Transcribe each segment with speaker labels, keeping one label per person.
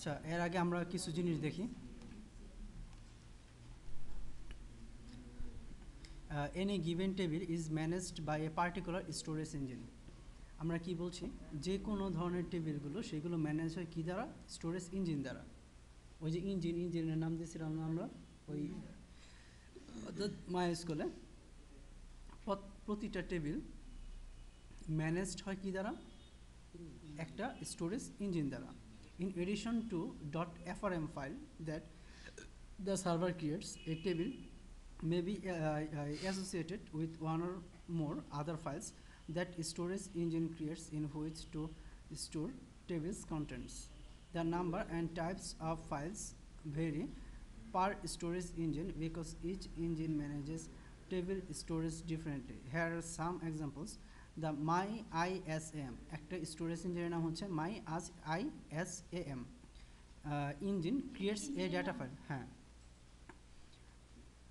Speaker 1: আচ্ছা, এর আগে আমরা কিছু জিনিস দেখি। Any given table is managed by a particular storage engine. আমরা কি বলছি, যে কোনো ধরনের টেবিলগুলো সেগুলো ম্যানেজ হয় কি দ্বারা? স্টোরেজ ইঞ্জিন দ্বারা। ওই যে ইঞ্জিনের নাম দিয়েছিলাম আমরা ওই মাই স্কুলে। প্রতিটা টেবিল ম্যানেজড হয় কি দ্বারা? একটা স্টোরেজ ইঞ্জিন দ্বারা। In addition to .frm file that the server creates, a table may be associated with one or more other files that storage engine creates in which to store tables contents. The number and types of files vary per storage engine because each engine manages table storage differently. Here are some examples. The MyISAM একটা storage ইঞ্জিনের নাম হচ্ছে MyISAM engine creates এ data file. হ্যাঁ,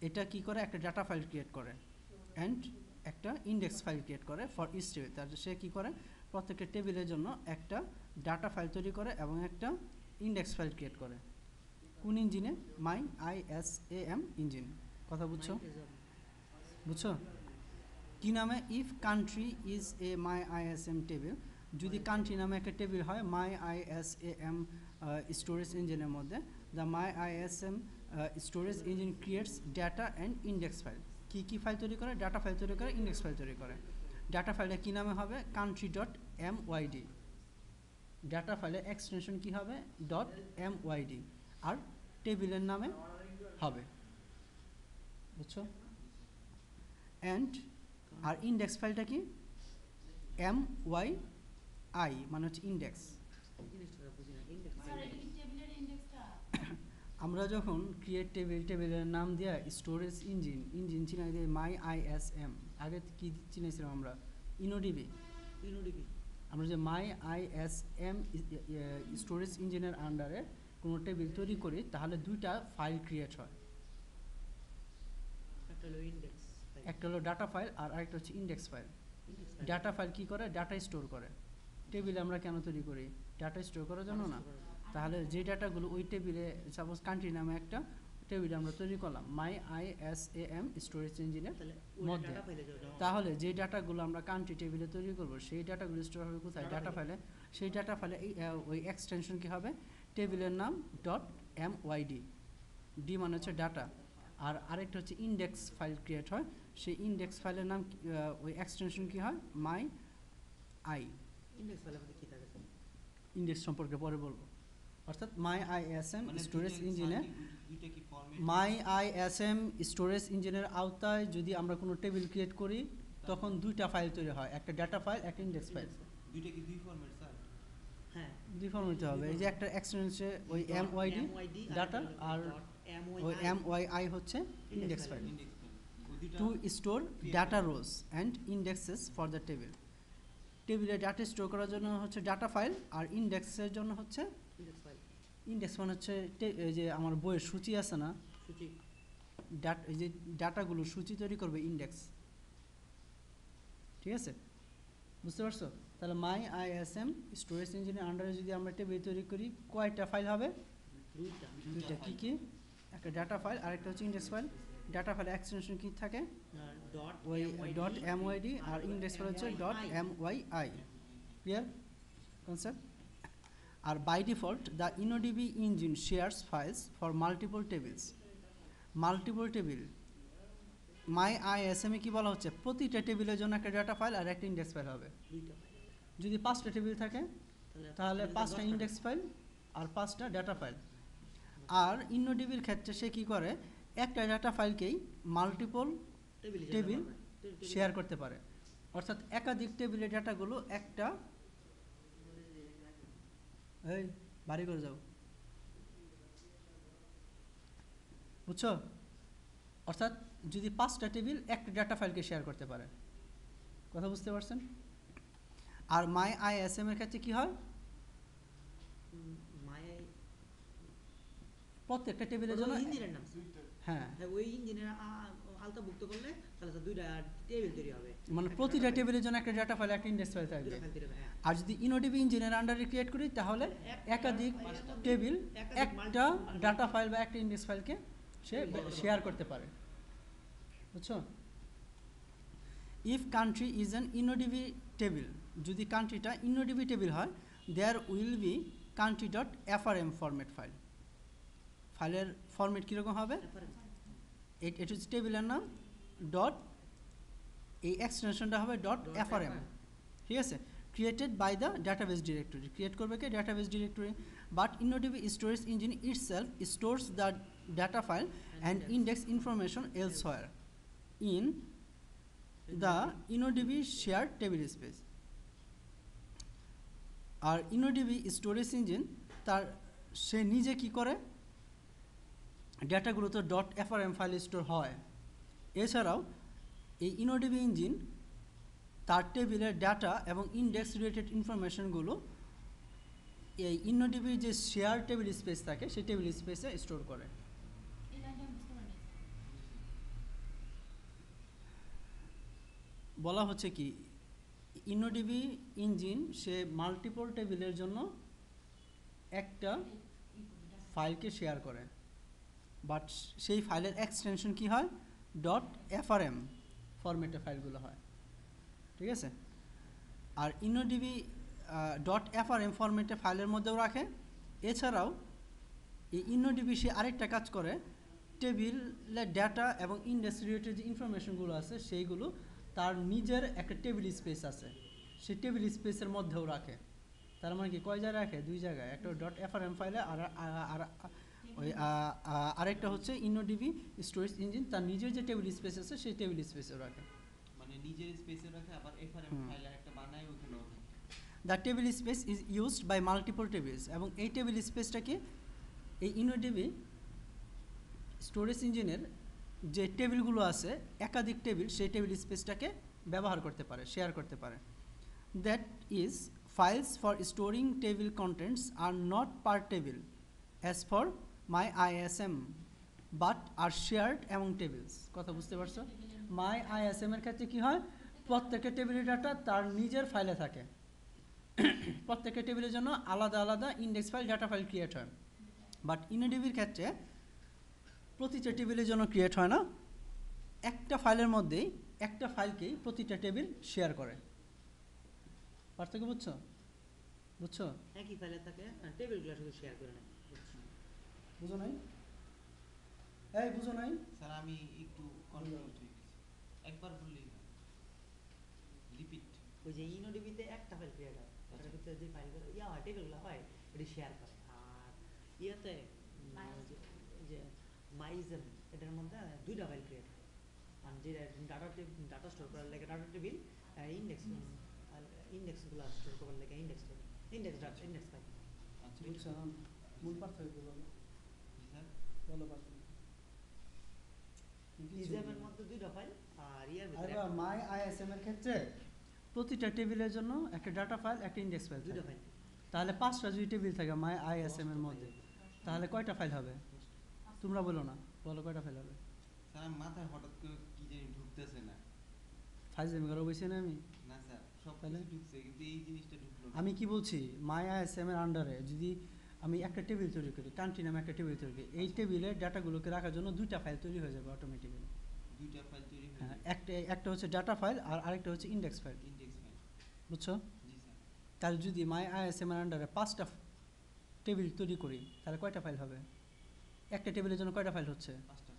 Speaker 1: এটা কি করে? একটা data file create করে অ্যান্ড একটা ইন্ডেক্স ফাইল ক্রিয়েট করে ফর ইচ টেবিল। তার সে কী করে? প্রত্যেকটা টেবিলের জন্য একটা ডাটা ফাইল তৈরি করে এবং একটা ইন্ডেক্স ফাইল ক্রিয়েট করে। কোন ইঞ্জিনে? MyISAM engine. কথা বুঝছো? বুঝছো কি নামে? If country is a MyISAM table, যদি কান্ট্রি নামে একটা টেবিল হয় MyISAM স্টোরেজ ইঞ্জিনের মধ্যে, the MyISAM storage engine creates data and index file. কী ফাইল তৈরি করে? ডাটা ফাইল তৈরি করে, ইন্ডেক্স ফাইল তৈরি করে। ডাটা ফাইলটা কী নামে হবে? country.myd। ডাটা ফাইলের এক্সটেনশন কী হবে? .myd। আর টেবিলের নামে হবে। বুঝছো? অ্যান্ড আর ইন্ডেক্স ফাইলটা কি? MYI মানে হচ্ছে ইন্ডেক্স। আমরা যখন ক্রিয়েট টেবিলের নাম দেওয়া স্টোরেজ ইঞ্জিন চিনাই দিয়ে MyISAM। আগে কি চিনেছিলাম আমরা? ইনোডিবি। আমরা যে MyISAM স্টোরেজ ইঞ্জিনের আন্ডারে কোনো টেবিল তৈরি করি তাহলে দুইটা ফাইল ক্রিয়েট হয়। একটা হলো ডাটা ফাইল আর আরেকটা হচ্ছে ইন্ডেক্স ফাইল। ডাটা ফাইল কি করে? ডাটা স্টোর করে। টেবিলে আমরা কেন তৈরি করি? ডাটা স্টোর করার জন্য না? তাহলে যে ডাটাগুলো ওই টেবিলে, সাপোজ কান্ট্রি নামে একটা টেবিলে আমরা তৈরি করলাম MyISAM স্টোরেজ ইঞ্জিনের মধ্যে, তাহলে যে ডাটাগুলো আমরা কান্ট্রি টেবিলে তৈরি করব সেই ডাটাগুলো স্টোর হবে কোথায়? ডাটা ফাইলে। সেই ডাটা ফাইলে ওই এক্সটেনশন কি হবে? টেবিলের নাম .myd। ডি মানে হচ্ছে ডাটা। আর আরেকটা হচ্ছে ইন্ডেক্স ফাইল ক্রিয়েট হয়, সেই ইন্ডেক্স ফাইলের নাম ওই এক্সটেনশন কি হয়? MyI। ইন্ডেক্স সম্পর্কে পরে বলবো। অর্থাৎ MyISAM স্টোরেজ ইঞ্জিনে, MyISAM স্টোরেজ ইঞ্জিনের আওতায় যদি আমরা কোনো টেবিল ক্রিয়েট করি তখন দুইটা ফাইল তৈরি হয়, একটা ডাটা ফাইল, একটা ইন্ডেক্স ফাইল। দুইটা কি দুই ফরম্যাট স্যার? হ্যাঁ, দুই ফরম্যাট হবে। এই যে একটা এক্সটেনশন ওই MYD ডাটা আর ওই MYI হচ্ছে index file. Two store data rose and indexes for the table. টেবিলে ডাটা স্টোর করার জন্য হচ্ছে ডাটা ফাইল, আর ইন্ডেক্সের জন্য হচ্ছে ইন্ডেক্স মানে হচ্ছে এই যে আমার বইয়ের সূচি আছে না, এই যে ডাটাগুলো সূচি তৈরি করবে ইন্ডেক্স। ঠিক আছে, বুঝতে পারছো? তাহলে MyISAM স্টোরেজ ইঞ্জিনের আন্ডারে যদি আমরা টেবিল তৈরি করি কয়টা ফাইল হবে? দুইটা। কি? একটা ডাটা ফাইল আর একটা হচ্ছে index file. Data file extension কি থাকে? ওই .myd আর ইন্ডেক্স ফাইল হচ্ছে .myi। Clear concept? আর by default the InnoDB engine shares files for multiple tables. Multiple table MyISAM কি বলা হচ্ছে? প্রতিটা টেবিলের জন্য একটা ডাটা ফাইল আর একটা ইন্ডেক্স ফাইল হবে। যদি 5টা টেবিল থাকে তাহলে 5টা ইন্ডেক্স ফাইল আর 5টা ডাটা ফাইল। আর InnoDBর ক্ষেত্রে সে কি করে? একটা ডাটা ফাইলকেই মাল্টিপল টেবিল শেয়ার করতে পারে, অর্থাৎ একাধিক টেবিলের ডাটাগুলো একটা, এই বাড়ি করে যাও, বুঝছো? অর্থাৎ যদি 5টা টেবিল একটা ডাটা ফাইলকে শেয়ার করতে পারে। কথা বুঝতে পারছেন? আর MyISAM এর ক্ষেত্রে কি হয়? প্রত্যেকটা টেবিলের জন্য ইঞ্জিনের নাম। হ্যাঁ, ওই ইঞ্জিনের
Speaker 2: আলতাভুক্ত করলে তাহলে তো দুইটা টেবিল তৈরি হবে,
Speaker 1: মানে প্রতিটা টেবিলের জন্য একটা ডাটা ফাইল একটা ইন্ডেক্স ফাইল থাকবে। আর যদি ইনোডিবি ইঞ্জিনের আন্ডারে ক্রিয়েট করি তাহলে একাধিক টেবিল একটা ডাটা ফাইল বা একটা ইন্ডেক্স ফাইলকে সে শেয়ার করতে পারে, বুঝছো? If country is an InnoDB table, যদি কান্ট্রিটা ইনোডিবি টেবিল হয়, there will be country dot FRM format file. ফাইলের ফরম্যাট কীরকম হবে? এটা হচ্ছে টেবিলের নাম, ডট এই এক্সটেনশনটা হবে ডট এফআরএম, ঠিক আছে? Created by the database directory, create করবে কে? Database directory. But InnoDB storage engine itself stores the data file and index information elsewhere in the InnoDB share table space. আর ইনোডিবি স্টোরেজ ইঞ্জিন সে নিজে কি করে? ডাটাগুলো তো ডট এফআরএম ফাইল স্টোর হয়। এছাড়াও এই ইনোডিবি ইঞ্জিন তার টেবিলের ডাটা এবং ইন্ডেক্স রিলেটেড ইনফরমেশনগুলো এই ইনোডিবির যে শেয়ার টেবিল স্পেস থাকে সেই টেবিল স্পেসে স্টোর করে। বলা হচ্ছে কি, ইনোডিবি ইঞ্জিন সে মাল্টিপল টেবিলের জন্য একটা ফাইলকে শেয়ার করে, বাট সেই ফাইলের এক্সটেনশন কি হয়? ডট এফআরএম ফরম্যাটে ফাইলগুলো হয়, ঠিক আছে? আর ইনোডিবি ডট এফআরএম ফরম্যাটে ফাইলের মধ্যেও রাখে। এছাড়াও এই ইনোডিবি সে আরেকটা কাজ করে, টেবিলের ডাটা এবং ইন্ডেক্স রিলেটেড যে ইনফরমেশনগুলো আছে সেইগুলো তার নিজের একটা টেবিল স্পেস আছে, সেই টেবিল স্পেসের মধ্যেও রাখে। তার মানে কি, কয় জায়গায় রাখে? দুই জায়গায়, একটা ডট এফআরএম ফাইলে আর ওই আরেকটা হচ্ছে ইনোডিবি স্টোরেজ ইঞ্জিন তার নিজের যে টেবিল স্পেস আছে সেই টেবিল স্পেসেও রাখে,
Speaker 3: মানে নিজের স্পেসে রাখে, আবার এফআরএম ফাইল একটা বানায় ওখানেও থাকে।
Speaker 1: The table space is used by multiple tables, এবং এই টেবিল স্পেসটাকে এই ইনোডিবি স্টোরেজ ইঞ্জিনের যে টেবিলগুলো আছে একাধিক টেবিল, সেই টেবিল স্পেসটাকে ব্যবহার করতে পারে, শেয়ার করতে পারে। That is files for storing table contents are not per table as for my ISAM but are shared among tables. কথা বুঝতে পারছো? মাই আইএসএম এর ক্ষেত্রে কী হয়? প্রত্যেকটা টেবিলের ডাটা তার নিজের ফাইলে থাকে, প্রত্যেকটা টেবিলের জন্য আলাদা আলাদা index file data file create হয়। বাট ইনোডিবির ক্ষেত্রে প্রতিটা টেবিলের জন্য ক্রিয়েট হয় না, একটা ফাইলের মধ্যেই একটা ফাইলকেই প্রতিটা টেবিল শেয়ার করে। পার্থক্য বুঝছো? বুঝছো?
Speaker 2: একই ফাইলে থাকে, টেবিলগুলো শুধু শেয়ার করে নেয়।
Speaker 1: বুঝো নাই? এই বুঝো নাই?
Speaker 3: স্যার আমি একটু কনফিউজ হয়ে গেছি, একবার বললেই না, রিপিট।
Speaker 2: ওই যে ইনোডিবিতে একটা ফাইল ক্রিয়েট হয়, তার ভিতরে যে ফাইলগুলো হয় টেবিলগুলো হয় এটি শেয়ার করে। আর ইয়াতে যে মাইজেম এটার মধ্যে দুইটা ফাইল ক্রিয়েট হয়, আর যে ডাটা স্টোর করার লাগে ডাটা টেবিল, ইন্ডেক্সগুলো স্টোর করার লাগে ইন্ডেক্স টেবিল, ইন্ডেক্স ফাইল।
Speaker 3: আচ্ছা
Speaker 1: বুঝছো? মূল পার্থক্য বলো।
Speaker 3: জি স্যার,
Speaker 1: বলো পার্থক্য।
Speaker 2: ইজেমের মধ্যে দুইটা ফাইল, আর ইয়ার ভিতরে
Speaker 1: মাই আইএসএম এর ক্ষেত্রে প্রতিটা টেবিলের জন্য একটা ডাটা ফাইল একটা ইন্ডেক্স ফাইল,
Speaker 2: দুইটা ফাইল।
Speaker 1: তাহলে 5টা যদি টেবিল থাকে মাই আইএসএম এর মধ্যে, তাহলে কয়টা ফাইল হবে? তোমরা বলো না, বলো কয়টা ফাইল হবে?
Speaker 3: স্যার আমার মাথায় হঠাৎ করে কি জানি ঢুকতেছে না।
Speaker 1: ফাইল জেমি করা বলছি না আমি?
Speaker 3: না স্যার, সব
Speaker 1: তাহলে?
Speaker 3: কিছু ঢুকছে কিন্তু এই জিনিসটা ঢুকলো না।
Speaker 1: আমি কি বলছি, মাই আইএসএম এর আন্ডারে যদি আমি একটা টেবিল তৈরি করি, কান্ট্রি নামে একটা টেবিল তৈরি করি, এই টেবিলে ডাটাগুলোকে রাখার জন্য দুইটা ফাইল তৈরি হয়ে যাবে অটোমেটিক্যালি।
Speaker 3: দুইটা ফাইল তৈরি হয়ে
Speaker 1: হ্যাঁ,
Speaker 3: যাবে।
Speaker 1: একটা হচ্ছে ডাটা ফাইল আর আরেকটা হচ্ছে ইন্ডেক্স ফাইল,
Speaker 3: ইন্ডেক্স ফাইল।
Speaker 1: বুঝছো?
Speaker 3: জি স্যার।
Speaker 1: তাহলে যদি মাই আইএসএম এর আন্ডারে 5টা টেবিল তৈরি করি তাহলে কয়টা ফাইল হবে? একটা টেবিলের জন্য কয়টা ফাইল হচ্ছে?
Speaker 3: 5টা।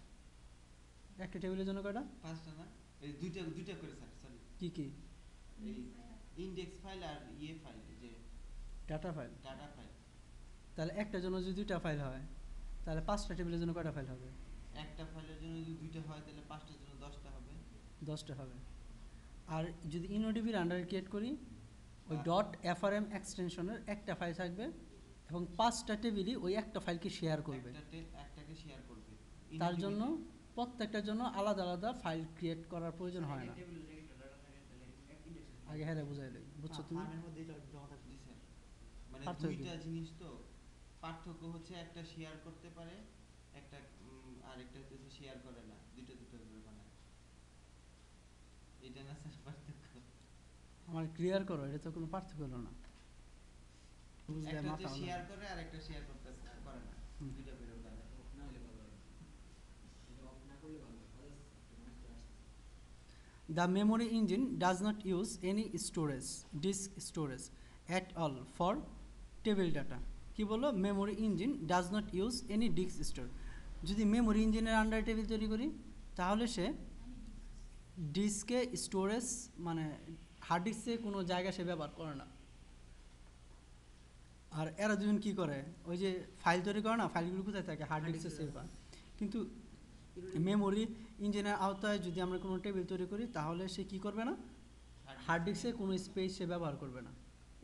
Speaker 1: একটা টেবিলের জন্য কয়টা?
Speaker 3: 5টা না, এই দুইটা করে স্যার, সরি।
Speaker 1: কি কি?
Speaker 3: এই ইন্ডেক্স ফাইল আর ইয়ে ফাইল, যে
Speaker 1: ডাটা ফাইল।
Speaker 3: Data file.
Speaker 1: তাহলে একটার জন্য যদি 2টা ফাইল হয় তাহলে 5টা টেবিলের জন্য কয়টা ফাইল হবে?
Speaker 3: একটা ফাইলের জন্য যদি দুইটা হয় তাহলে 5টার জন্য 10টা হবে।
Speaker 1: 10টা হবে। আর যদি ইনোডিবির আন্ডারে ক্রিয়েট করি, ওই ডট এফআরএম এক্সটেনশনের একটা ফাইল থাকবে এবং 5টা টেবিলই ওই একটা ফাইলকে শেয়ার করবে।
Speaker 3: একটাকে শেয়ার করবে।
Speaker 1: তার জন্য প্রত্যেকটার জন্য আলাদা আলাদা ফাইল ক্রিয়েট করার প্রয়োজন হয় না। আগে হ্যাঁ বুঝাই দেয়, বুঝছো তুমি?
Speaker 2: ফার্মের মধ্যে জমা থাকে।
Speaker 3: জি স্যার, মানে
Speaker 1: পার্থক্য কি?
Speaker 3: দুইটা জিনিস তো, পার্থক্য হচ্ছে একটা শেয়ার করতে পারে, একটা আর একটা হচ্ছে শেয়ার করে না, দুইটা করে বানায়। এটা না স্যার পার্থক্য।
Speaker 1: আমার ক্লিয়ার করো, এটা তো কোনো পার্থক্য হলো না। বুঝলে
Speaker 3: একটা
Speaker 1: মাথা
Speaker 3: হচ্ছে
Speaker 1: হলো
Speaker 3: শেয়ার
Speaker 1: না।
Speaker 3: করে আর একটা শেয়ার করতে করে না,
Speaker 1: হুম।
Speaker 3: দুইটা বেরো লাগে।
Speaker 4: না হলে ভালো হয়, এটা অফ না করলে ভালো হয়, আদার্স নয়েজ তো আসছে।
Speaker 1: The memory engine does not use any storage, disk storage at all for table data. কি বলো? Memory engine does not use any disk store. যদি মেমোরি ইঞ্জিনের আন্ডার টেবিল তৈরি করি তাহলে সে ডিস্কে স্টোরেজ মানে হার্ড ডিস্কে কোনো জায়গা সে ব্যবহার করে না। আর এরা দুজন কি করে, ওই যে ফাইল তৈরি করে না, ফাইলগুলো কোথায় থাকে? হার্ড ডিস্কে সেভ হয়। কিন্তু মেমোরি ইঞ্জিনের আওতায় যদি আমরা কোনো টেবিল তৈরি করি তাহলে সে কি করবে না, হার্ড ডিস্কে কোনো স্পেস সে ব্যবহার করবে না।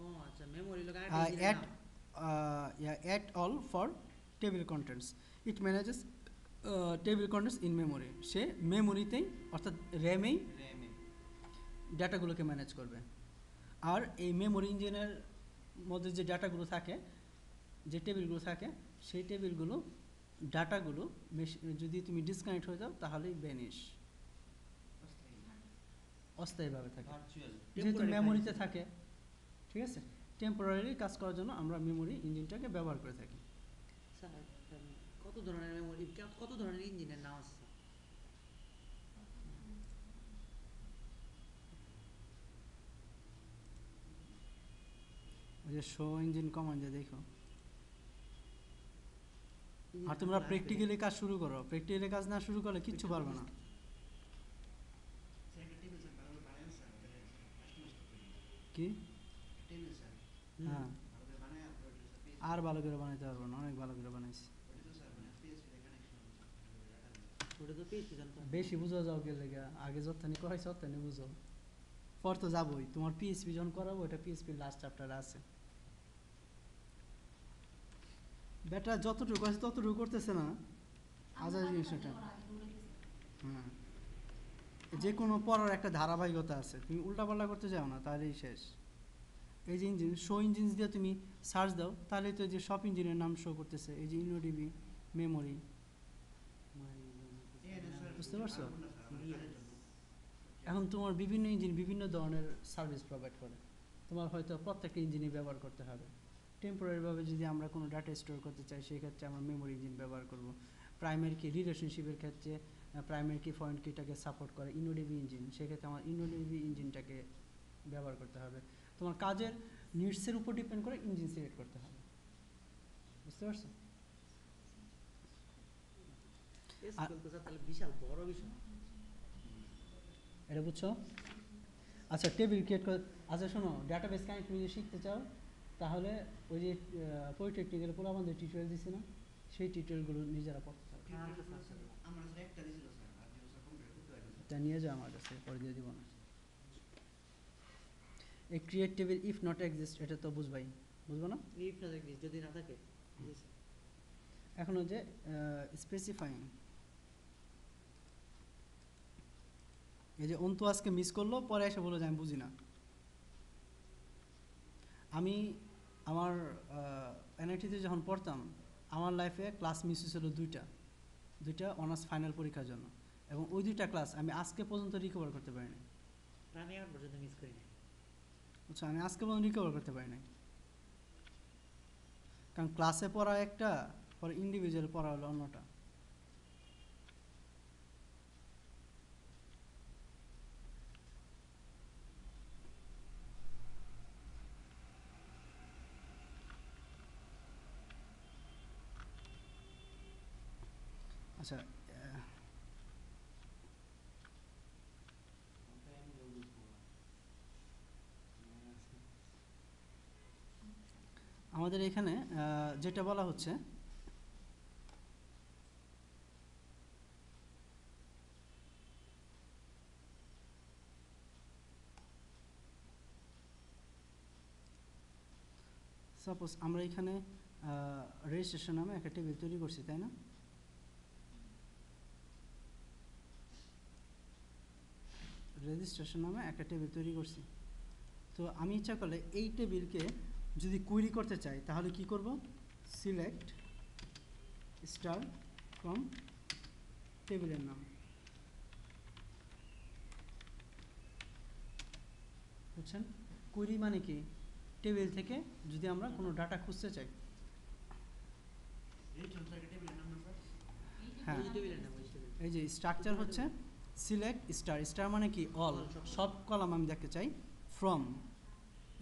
Speaker 2: ও আচ্ছা, মেমোরি লোক
Speaker 1: at all for table contents. It manages table contents in memory. সে মেমোরিতেই অর্থাৎ র্যামেই
Speaker 3: র্যামে
Speaker 1: ডাটাগুলোকে ম্যানেজ করবে। আর এই মেমোরি ইঞ্জিনের মধ্যে যে ডাটাগুলো থাকে, যে টেবিলগুলো থাকে, সেই টেবিলগুলো ডাটাগুলো যদি তুমি ডিসকানেক্ট হয়ে যাও তাহলেই ভ্যানিশ, অস্থায়ীভাবে থাকে।
Speaker 3: ভার্চুয়াল
Speaker 1: যেহেতু
Speaker 2: Temporary
Speaker 1: মেমোরিতে
Speaker 2: files।
Speaker 1: থাকে, ঠিক আছে, টেম্পোরারি কাজ করার জন্য আমরা মেমোরি ইঞ্জিনটাকে ব্যবহার করে থাকি।
Speaker 2: স্যার কত ধরনের মেমোরি, কত ধরনের ইঞ্জিনের নাম আছে স্যার?
Speaker 1: ওই যে শো ইঞ্জিন কমান্ড যে দেখো।
Speaker 2: ইঞ্জিনের
Speaker 1: আর তোমরা
Speaker 2: নামগুলো আসবে।
Speaker 1: প্র্যাকটিক্যালি কাজ শুরু করো, প্র্যাকটিক্যালি কাজ না শুরু করলে কিচ্ছু পারবে না।
Speaker 4: স্যার একটা টেবিল স্যার ভালো করে বানায় স্যার, ওটা কাস্টমাইজ করতে হবে।
Speaker 1: কি?
Speaker 4: টেবিল স্যার
Speaker 2: হুম।
Speaker 1: হ্যাঁ,
Speaker 4: ভালো করে বানায় আপনি ওটা স্যার পেজ,
Speaker 1: আর ভালো করে বানাইতে পারবো না, অনেক ভালো করে বানাইছি।
Speaker 4: ওটা তো স্যার মানে PHP তে কানেকশন হবে ডাটা।
Speaker 2: ওটা তো পেয়েছি জানতো।
Speaker 1: বেশি বুঝো যাও কে লেগে, আগে যতখানি করাইছো ততখানি বুঝো, পর তো যাবোই। তোমার পিএসপি যখন করাবো, এটা পিএসপির লাস্ট চ্যাপ্টারে আছে। বেটা যতটুকু আছে ততটুকু করতেছে না, আজার জিনিস এটা। হ্যাঁ, যে কোনো পড়ার একটা ধারাবাহিকতা আছে, তুমি উল্টাপাল্টা করতে যাও না তাহলেই শেষ। এই যে ইঞ্জিন, শো ইঞ্জিন দিয়ে তুমি সার্চ দাও তাহলে তো এই যে সব ইঞ্জিনের নাম শো করতেছে, এই যে ইনোডিবি, মেমোরি। বুঝতে পারছো? এখন তোমার বিভিন্ন ইঞ্জিন বিভিন্ন ধরনের সার্ভিস প্রোভাইড করে, তোমার হয়তো প্রত্যেকটা ইঞ্জিনই ব্যবহার করতে হবে। টেম্পোরারিভাবে যদি আমরা কোনো ডাটা স্টোর করতে চাই সেই ক্ষেত্রে আমরা মেমোরি ইঞ্জিন ব্যবহার করব। প্রাইমারি কি রিলেশনশিপের ক্ষেত্রে প্রাইমারি কি ফরেন কিটাকে সাপোর্ট করে ইনোডিবি ইঞ্জিন, সেক্ষেত্রে আমার ইনোডিবি ইঞ্জিনটাকে ব্যবহার করতে হবে। তোমার কাজের নিডসের উপর ডিপেন্ড করে ইঞ্জিন সিলেক্ট করতে হবে। বুঝতে পারছো?
Speaker 2: এসকিউএল তো স্যার তাহলে বিশাল বড় বিষয়।
Speaker 1: এটা বুঝছো? আচ্ছা, টেবিল ক্রিয়েট করে, আচ্ছা শোনো, ডাটাবেস কানেক্ট যদি শিখতে চাও তাহলে ওই যে পলিটেকনিক্যাল পুরো আমাদের টিউটোরিয়াল দিছি না, সেই টিউটোরিয়ালগুলো নিজেরা পড়তে হবে।
Speaker 2: আচ্ছা স্যার, স্যার।
Speaker 4: আমরা স্যার একটা দিছিল স্যার, আর যে স্যার কম্পিউটার করতে পারবে স্যার।
Speaker 1: এটা নিয়ে যাও আমার কাছে, পরে দিয়ে দিব না। এই create table if not exist, এটা তো বুঝবাই, বুঝবো না?
Speaker 2: ইফ না দেখবি যদি না থাকে। জি স্যার।
Speaker 1: এখন যে স্পেসিফাইং, এই যে অন্তু আজকে মিস করলো, পরে এসে বললো যে আমি বুঝি না। আমি আমার এনআইটিতে যখন পড়তাম, আমার লাইফে ক্লাস মিস হয়েছিল দুইটা অনার্স ফাইনাল পরীক্ষার জন্য, এবং ওই দুইটা ক্লাস আমি আজকে পর্যন্ত রিকভার করতে পারিনি।
Speaker 2: আমি আর পর্যন্ত মিস করি না।
Speaker 1: আচ্ছা, আমি আজকে পর্যন্ত রিকভার করতে পারিনি, কারণ ক্লাসে পড়া একটা, পরে ইন্ডিভিজুয়াল পড়া হলো অন্যটা। আচ্ছা, আমাদের এখানে যেটা বলা হচ্ছে, সাপোজ আমরা এখানে রেজিস্ট্রেশন নামে একটা টেবিল তৈরি করছি, তাই না? রেজিস্ট্রেশন নামে একটা টেবিল তৈরি করছি। তো আমি ইচ্ছা করলে এই টেবিলকে যদি কুইরি করতে চাই তাহলে কি করব? সিলেক্ট স্টার ফ্রম টেবিলের নাম, বুঝছেন? কুইরি মানে কি? টেবিল থেকে যদি আমরা কোনো ডাটা খুঁজতে চাই। হ্যাঁ,
Speaker 2: ওই টেবিলের নাম, ওই টেবিল।
Speaker 1: এই যে স্ট্রাকচার হচ্ছে সিলেক্ট স্টার, স্টার মানে কি? অল,
Speaker 2: All, সব।
Speaker 1: সব কলাম আমি দেখতে চাই। ফ্রম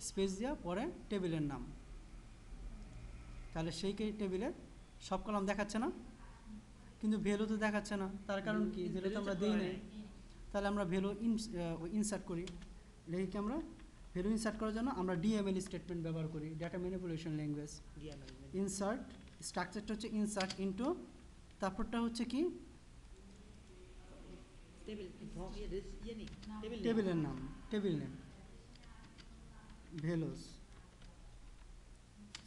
Speaker 1: স্পেস দেওয়া পরে টেবিলের নাম, তাহলে সেই টেবিলের সব কলাম দেখাচ্ছে না, কিন্তু ভ্যালু তো দেখাচ্ছে না। তার কারণ কি? ভ্যালু তো আমরা দিই নাই। তাহলে আমরা ভ্যালু ইনসার্ট করি। লিখে কি আমরা ভ্যালু ইনসার্ট করার জন্য আমরা ডিএমএল স্টেটমেন্ট ব্যবহার করি, data manipulation language.
Speaker 2: DML
Speaker 1: insert, স্ট্রাকচারটা হচ্ছে ইনসার্ট ইনটু, তারপরটা হচ্ছে কি?
Speaker 2: টেবিল ইয়ে নেই, টেবিল নেই।
Speaker 1: টেবিলের নাম, table name, values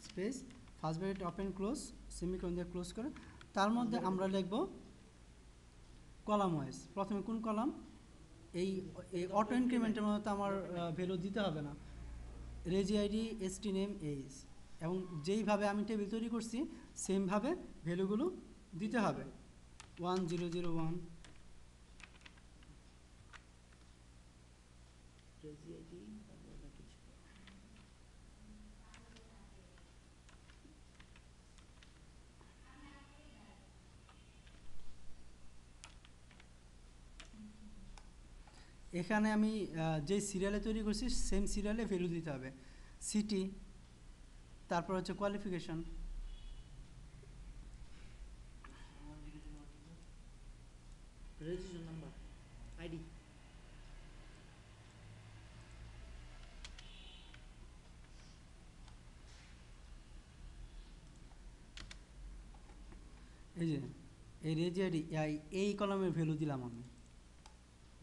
Speaker 1: space first bracket open close semicolon দিয়ে ক্লোজ করে, তার মধ্যে আমরা লিখব কলাম ওয়াইজ। প্রথমে কোন কলাম? এই অটো ইনক্রিমেন্টের মধ্যে তো আমার ভ্যালু দিতে হবে না, রেজি আইডি, এসটি নেম, এইজ, এবং যেইভাবে আমি টেবিল তৈরি করছি সেমভাবে ভ্যালুগুলো দিতে হবে। 1001
Speaker 2: রেজি আইডি তারপর না কিছু।
Speaker 1: এখানে আমি যে সিরিয়ালে তৈরি করছি সেম সিরিয়ালে ভ্যালু দিতে হবে। সিটি, তারপর হচ্ছে কোয়ালিফিকেশন,
Speaker 2: রেজিস্ট্রেশন নাম্বার, আইডি।
Speaker 1: এই যে এই রেজি আইডি, এই কলমের ভ্যালু দিলাম আমি,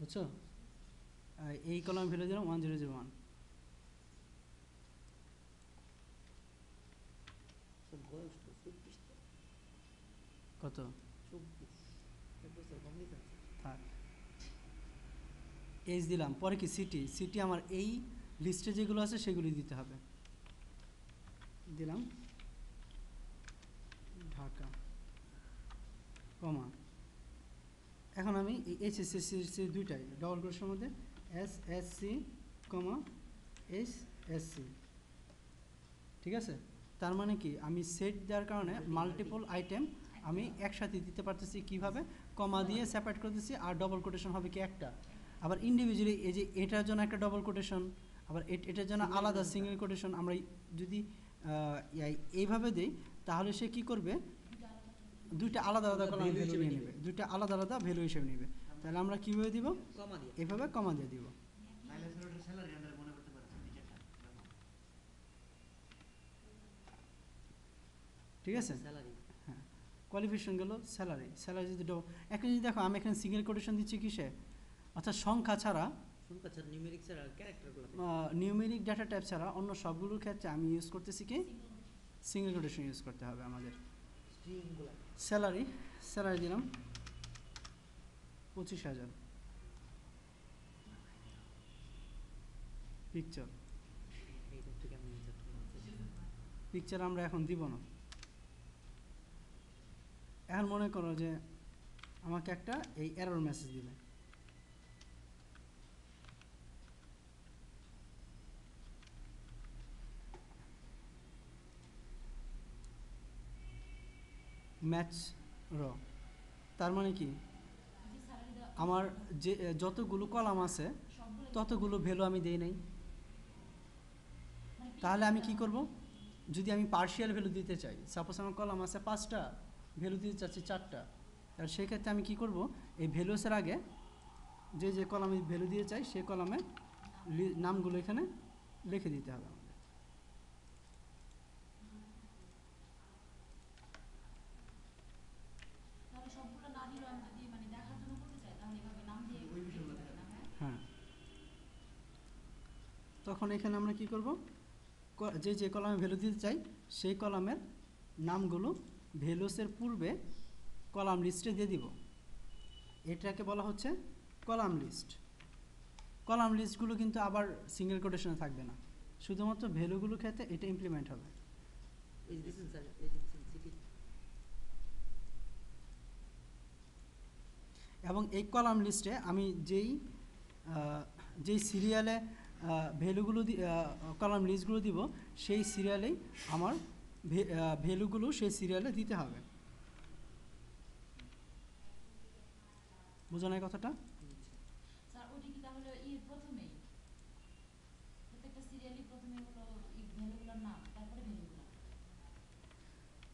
Speaker 1: বুঝছো? এই কলমের ভ্যালু দিলাম 1001।
Speaker 2: সব বয়স তো 24 তো।
Speaker 1: কত?
Speaker 2: 24 এক বছর কম দিতে আছে।
Speaker 1: থাক, এজ দিলাম। পরে কি? সিটি, সিটি আমার এই লিস্টে যেগুলো আছে সেগুলি দিতে হবে। দিলাম ঢাকা, কমা। এখন আমি এই এইচএসসি দুইটাই ডবল ক্রোশের মধ্যে SSC, কমা SSC, ঠিক আছে? তার মানে কি? আমি সেট দেওয়ার কারণে মাল্টিপল আইটেম আমি একসাথে দিতে পারতেছি। কিভাবে? কমা দিয়ে সেপারেট করতেছি, আর ডবল কোটেশন হবে কি? একটা। আবার ইন্ডিভিজুয়ালি এই যে এটার জন্য একটা ডবল কোটেশন, আবার এটার জন্য আলাদা সিঙ্গেল কোটেশন। আমরা যদি এইভাবে দিই তাহলে সে কি করবে? দুইটা আলাদা আলাদা কলাম
Speaker 2: Value
Speaker 1: ভ্যালু
Speaker 2: হিসেবে
Speaker 1: নিয়ে
Speaker 2: নিবে।
Speaker 1: নেবে, দুইটা আলাদা আলাদা ভ্যালু হিসেবে নেবে। তাহলে আমরা কীভাবে দিব?
Speaker 2: কমা দিয়ে।
Speaker 1: এভাবে কমা দিয়ে দিব।
Speaker 3: স্যালারি আন্ডারে মনে করতে পারছেন নিচেরটা।
Speaker 1: ঠিক আছে?
Speaker 2: স্যালারি।
Speaker 1: হ্যাঁ, কোয়ালিফিকেশন গেল স্যালারি, স্যালারি যদি একটা যদি দেখো আমি এখানে সিঙ্গেল কোটেশন দিচ্ছি কিসে? অর্থাৎ সংখ্যা ছাড়া,
Speaker 2: সংখ্যা ছাড়া নিউমেরিক ছাড়া ক্যারেক্টারগুলো।
Speaker 1: নিউমেরিক ডাটা টাইপ ছাড়া অন্য সবগুলোর ক্ষেত্রে আমি ইউজ করতেছি কি? সিঙ্গেল কোটেশন ইউজ করতে হবে আমাদের।
Speaker 2: স্ট্রিংগুলো।
Speaker 1: স্যালারি, স্যালারি দিলাম 25,000। পিকচার,
Speaker 2: এইটা থেকে আমি ইনসার্ট করব।
Speaker 1: পিকচার আমরা এখন দিব না। এখন মনে করো যে আমাকে একটা এই এরর মেসেজ দিবে, ম্যাচ র। তার মানে কি? আমার যে যতগুলো কলাম আছে ততগুলো ভ্যালু আমি দেই নাই। তাহলে আমি কি করব? যদি আমি পার্শিয়াল ভ্যালু দিতে চাই, সাপোজ আমার কলাম আছে 5টা, ভ্যালু দিতে চাচ্ছি 4টা, আর সেক্ষেত্রে আমি কি করব? এই ভ্যালুসের আগে যে যে কলামে ভ্যালু দিতে চাই সেই কলামে নামগুলো এখানে লিখে দিতে হবে আমাদের। হ্যাঁ, তখন এখানে আমরা কি করব? যে যে কলামে ভ্যালু দিতে চাই সেই কলামের নামগুলো ভ্যালুসের পূর্বে কলাম লিস্টে দিয়ে দিব। এটাকে বলা হচ্ছে কলাম লিস্ট। কলাম লিস্টগুলো কিন্তু আবার সিঙ্গেল কোটেশনে থাকবে না, শুধুমাত্র ভ্যালুগুলোর ক্ষেত্রে এটা ইমপ্লিমেন্ট হবে।
Speaker 2: এই দিছেন স্যার, এই দিছেন সিটি।
Speaker 1: এবং এই কলাম লিস্টে আমি যেই সিরিয়ালে ভ্যালুগুলো কলাম লিস্টগুলো দিব সেই সিরিয়ালেই আমার ভ্যালুগুলো সেই সিরিয়ালে দিতে হবে। বোঝা নাই কথাটা?
Speaker 5: স্যার ওইটা কি তাহলে প্রথমেই প্রত্যেকটা সিরিয়ালি প্রথমে হলো ভ্যালুগুলোর নাম তারপরে ভ্যালুগুলো?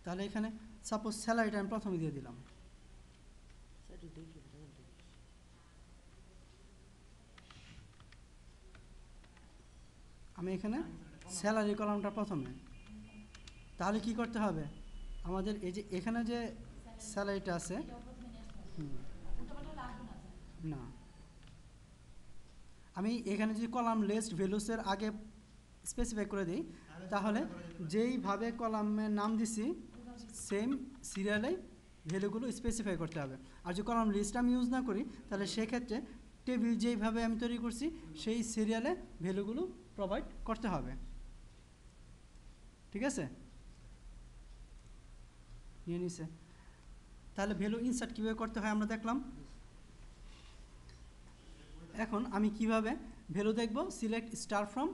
Speaker 1: তাহলে এখানে সাপোজ স্যালারিটা আমি প্রথমে দিয়ে দিলাম।
Speaker 2: স্যার একটু দেখি রেজাল্ট দেখি।
Speaker 1: আমি এখানে স্যালারি কলামটা প্রথমে, তাহলে কি করতে হবে আমাদের এই যে এখানে যে স্যালারিটা আছে,
Speaker 5: এটাও প্রথমে নিয়ে আসতে হবে?
Speaker 1: হুম,
Speaker 5: উল্টাপাল্টা লাগবে না স্যার?
Speaker 1: না আমি এখানে যদি কলাম লিস্ট ভ্যালুসের আগে স্পেসিফাই করে দিই তাহলে যেইভাবে কলামের নাম দিছি সেম সিরিয়ালেই ভ্যালুগুলো স্পেসিফাই করতে হবে। আর যদি কলাম লিস্ট আমি ইউজ না করি তাহলে সেক্ষেত্রে টেবিল যেইভাবে আমি তৈরি করছি সেই সিরিয়ালে ভ্যালুগুলো প্রোভাইড করতে হবে। ঠিক আছে, নিয়ে নিছে। তাহলে ভ্যালু ইনসার্ট কীভাবে করতে হয় আমরা দেখলাম। এখন আমি কিভাবে ভ্যালু দেখব, সিলেক্ট স্টার ফ্রম,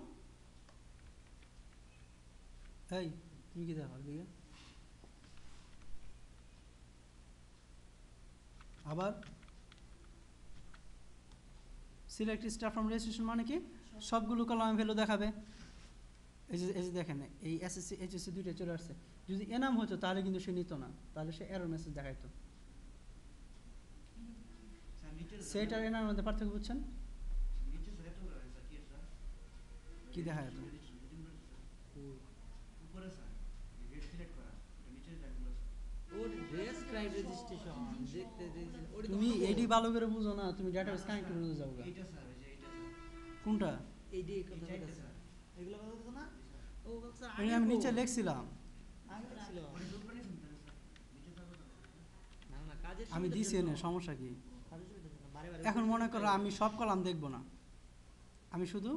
Speaker 1: এই তুমি কি দেখো দিকে আবার সিলেক্ট স্টার ফ্রম রেজিস্ট্রেশন মানে কি সবগুলো কলামে ভ্যালু দেখাবে। এই যে দেখেন এই এসএসসি এইচএসসি দুইটা চলে আসছে। যদি এনাম হতো তাহলে কিন্তু সে নিত না, তাহলে সে এরর মেসেজ দেখাইতো।
Speaker 3: স্যার নিচে
Speaker 1: সেট আর এনার মধ্যে পার্থক্য বুঝছেন?
Speaker 3: নিচে সিলেক্ট করা আছে স্যার, কি স্যার
Speaker 1: কি দেখায় তো?
Speaker 3: উপরে স্যার রেড সিলেক্ট করা, এটা নিচে লাইনগুলো আছে।
Speaker 2: ওর ডেসক্রাইব রেজিস্ট্রেশন দেখতে দেখতে ওটা
Speaker 1: তুমি এডি ভালো করে বুঝো না, তুমি ডাটাবেস কানেক্ট করে যাও গা।
Speaker 3: এইটা স্যার, এই যে এইটা স্যার,
Speaker 1: কোনটা?
Speaker 2: এই যে কথা
Speaker 3: এইটা
Speaker 2: বলতেছে
Speaker 3: স্যার।
Speaker 2: এগুলো কথা বলছো না? ও স্যার
Speaker 1: আমি নিচে লিখছিলাম,
Speaker 2: আগে ছিল
Speaker 3: মানে উপরে নিচে স্যার, নিচে থাকবে তো।
Speaker 2: না না কাজের
Speaker 1: আমি
Speaker 2: সুবিধার
Speaker 1: দিছি
Speaker 2: জন্য।
Speaker 1: এনে, সমস্যা কি?
Speaker 2: কাজের সুবিধার জন্য বারে বারে
Speaker 1: এখন মনে করো আমি সব কলাম দেখব না, আমি শুধু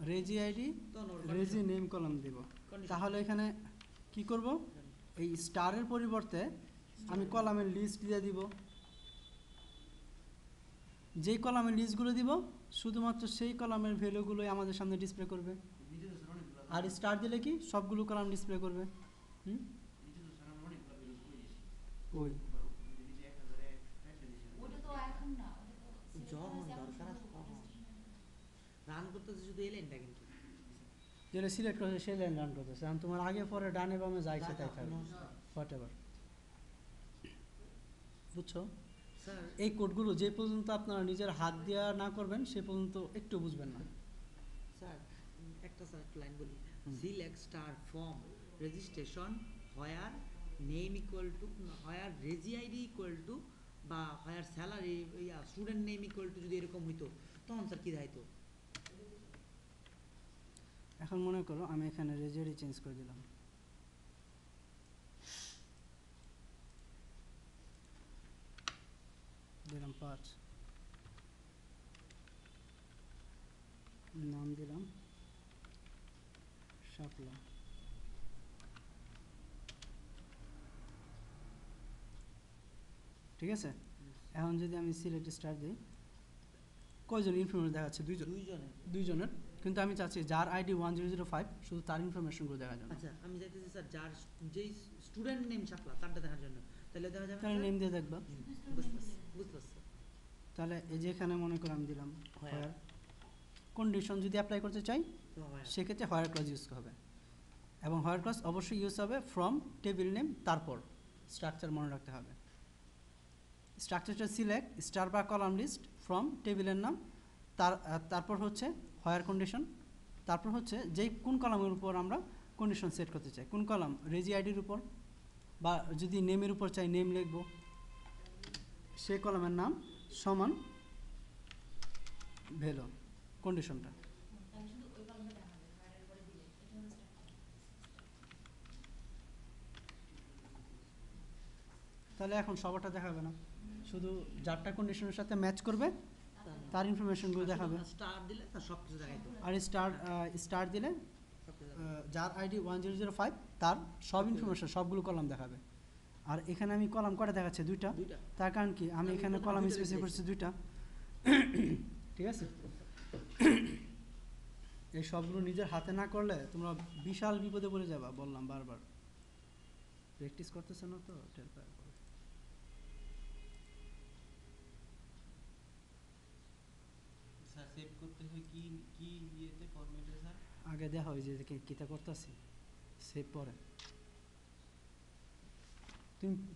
Speaker 1: রেজি আইডি
Speaker 2: তখন ওর
Speaker 1: রেজি নেম কলাম দেব।
Speaker 2: condition-
Speaker 1: তাহলে এখানে কি করব, এই স্টারের পরিবর্তে আমি কলামের লিস্ট দিয়ে দিব। যেই কলামের লিস্টগুলো দিব শুধুমাত্র সেই কলামের ভ্যালুগুলোই আমাদের সামনে ডিসপ্লে করবে।
Speaker 3: নিচে তো স্যার অনেকগুলো আছে।
Speaker 1: আর স্টার দিলে কি সবগুলো কলাম ডিসপ্লে করবে। হুম,
Speaker 3: নিচে তো স্যার আমরা অনেকগুলো বের করে দিয়েছি।
Speaker 1: ওই
Speaker 3: নিচে 1001 একটা দিয়েছি।
Speaker 5: ওটা তো এখন না, ওটা তো
Speaker 2: যখন
Speaker 5: select করা আছে,
Speaker 2: দরকার
Speaker 5: এখন
Speaker 2: আছে
Speaker 5: শুধু
Speaker 2: তখন।
Speaker 5: registration।
Speaker 2: রান করতেছে শুধু এই লাইনটা কিন্তু
Speaker 1: যেটা সিলেক্ট করছে সেই লাইন রান করতেছে। এখন তোমার আগে পরে ডানে বামে যা ইচ্ছে তাই থাকবে, হোয়াট এভার। বুঝছো?
Speaker 2: স্যার
Speaker 1: এই কোডগুলো যে পর্যন্ত আপনারা নিজের হাত দেওয়া না করবেন সে পর্যন্ত একটু বুঝবেন না।
Speaker 2: স্যার একটা স্যার একটা লাইন বলি
Speaker 1: হুম।
Speaker 2: Select star form registration where name equal to where reg ID equal to বা where salary student name equal to যদি এরকম হইতো তখন স্যার কি দায়িত্ব?
Speaker 1: এখন মনে করো আমি এখানে রেজিডি চেঞ্জ করে দিলাম, দিলাম 5, নাম দিলাম শাপলা। ঠিক আছে, এখন যদি আমি সিলেক্ট স্টার দিই, কয়জন ইনফরমেশন দেখাচ্ছে?
Speaker 2: দুইজনে
Speaker 1: দুইজনের, কিন্তু আমি চাচ্ছি যার আইডি 1005 শুধু তার ইনফরমেশনগুলো দেখার জন্য।
Speaker 2: আচ্ছা আমি চাইতেছি স্যার যার যেই স্টুডেন্ট নেম শাপলা তারটা দেখার জন্য তাহলে দেখা যাবে
Speaker 1: তাহলে নেম দিয়ে দেখবা।
Speaker 2: বুঝতে পারছি
Speaker 1: তাহলে এই যে এখানে মনে করো আমি দিলাম
Speaker 2: Where?
Speaker 1: হোয়ার, কন্ডিশন যদি অ্যাপ্লাই করতে চাই
Speaker 2: তো হয়
Speaker 1: সেক্ষেত্রে হোয়ার ক্লজ ইউজ হবে, এবং হোয়ার ক্লজ অবশ্যই ইউজ হবে ফ্রম টেবিল নেম, তারপর স্ট্রাকচার মনে রাখতে হবে। স্ট্রাকচারটা সিলেক্ট স্টার বা কলাম লিস্ট ফ্রম টেবিলের নাম, তারপর হচ্ছে হোয়ার কন্ডিশন, তারপর হচ্ছে যেই কোন কলামের উপর আমরা কন্ডিশন সেট করতে চাই, কোন কলাম রেজি আইডির উপর, বা যদি নেমের উপর চাই নেম লিখব, সেই কলামের নাম সমান ভ্যালু কন্ডিশনটা।
Speaker 5: তাহলে শুধু ওই কলমটা দেখাবে, হোয়ারের পরে দিলে এটা হলো structure।
Speaker 1: তাহলে এখন সবারটা দেখাবে না, শুধু যারটা কন্ডিশনের সাথে ম্যাচ করবে তার ইনফরমেশনগুলো দেখাবে।
Speaker 2: স্টার দিলে তার সব কিছু দেখাইতো
Speaker 1: আর স্টার দিলে
Speaker 2: সব কিছু দেখাইতো।
Speaker 1: যার আইডি 1005 তার সব ইনফরমেশন সবগুলো কলাম দেখাবে। আর এখানে আমি কলাম কটা দেখাচ্ছে? দুইটা।
Speaker 2: দুইটা
Speaker 1: তার কারণ কি আমি
Speaker 2: আমি
Speaker 1: এখানে
Speaker 2: প্রথমে
Speaker 1: কলাম
Speaker 2: দুইটা
Speaker 1: স্পেসিফাই
Speaker 2: লিখেছি।
Speaker 1: করছি দুইটা। ঠিক আছে, এই সবগুলো নিজের হাতে না করলে তোমরা বিশাল বিপদে পড়ে যাবা, বললাম বারবার। প্র্যাকটিস করতেছে না তো টের পায় পরে।
Speaker 3: স্যার সেভ করতে হয় কি কি ইয়েতে ফরম্যাটে স্যার?
Speaker 1: আগে দেখা হয় যে কিতা করতেছি, সেভ পরে।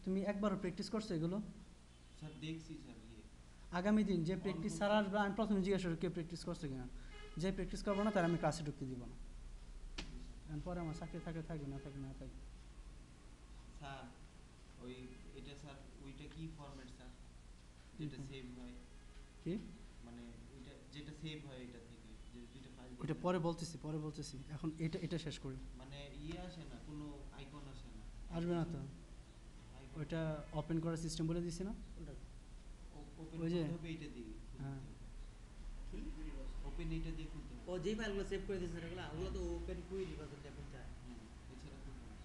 Speaker 1: তুমি একবারও প্র্যাকটিস করছো এগুলো?
Speaker 3: স্যার দেখছি স্যার ইয়ে
Speaker 1: আগামী দিন যে প্র্যাকটিস ছাড়া আসবে আমি প্রথমে জিজ্ঞাসা করি কে প্র্যাকটিস করছে কিনা। যে প্র্যাকটিস করবো না তার আমি ক্লাসে ঢুকতে দিব না। পরে আমার চাকরি থাকে থাকবে, না থাকে না থাকে।
Speaker 3: স্যার ওই এটা স্যার ওইটা কি ফরম্যাট স্যার যেটা সেভ হয়?
Speaker 1: কি
Speaker 3: মানে ওইটা যেটা সেভ হয় এটা থেকে যে দুইটা ফাইল
Speaker 1: ওইটা পরে বলতেছি, এখন এটা শেষ করি।
Speaker 3: মানে ইয়ে আসে না, কোনো আইকন আসে না?
Speaker 1: আসবে না তো,
Speaker 3: icon
Speaker 1: ওইটা ওপেন করার সিস্টেম বলে দিছি না।
Speaker 3: ওপেন
Speaker 1: ওই যে
Speaker 3: করতে হবে এইটা দিয়ে।
Speaker 1: হ্যাঁ
Speaker 3: ওপেন এইটা দিয়ে খুলতে হবে।
Speaker 2: ও যেই ফাইলগুলো সেভ করে দিয়েছেন ওগুলো তো ওপেন কুইরি বাজার দেখুন চায়।
Speaker 3: এছাড়া খুলতে হবে।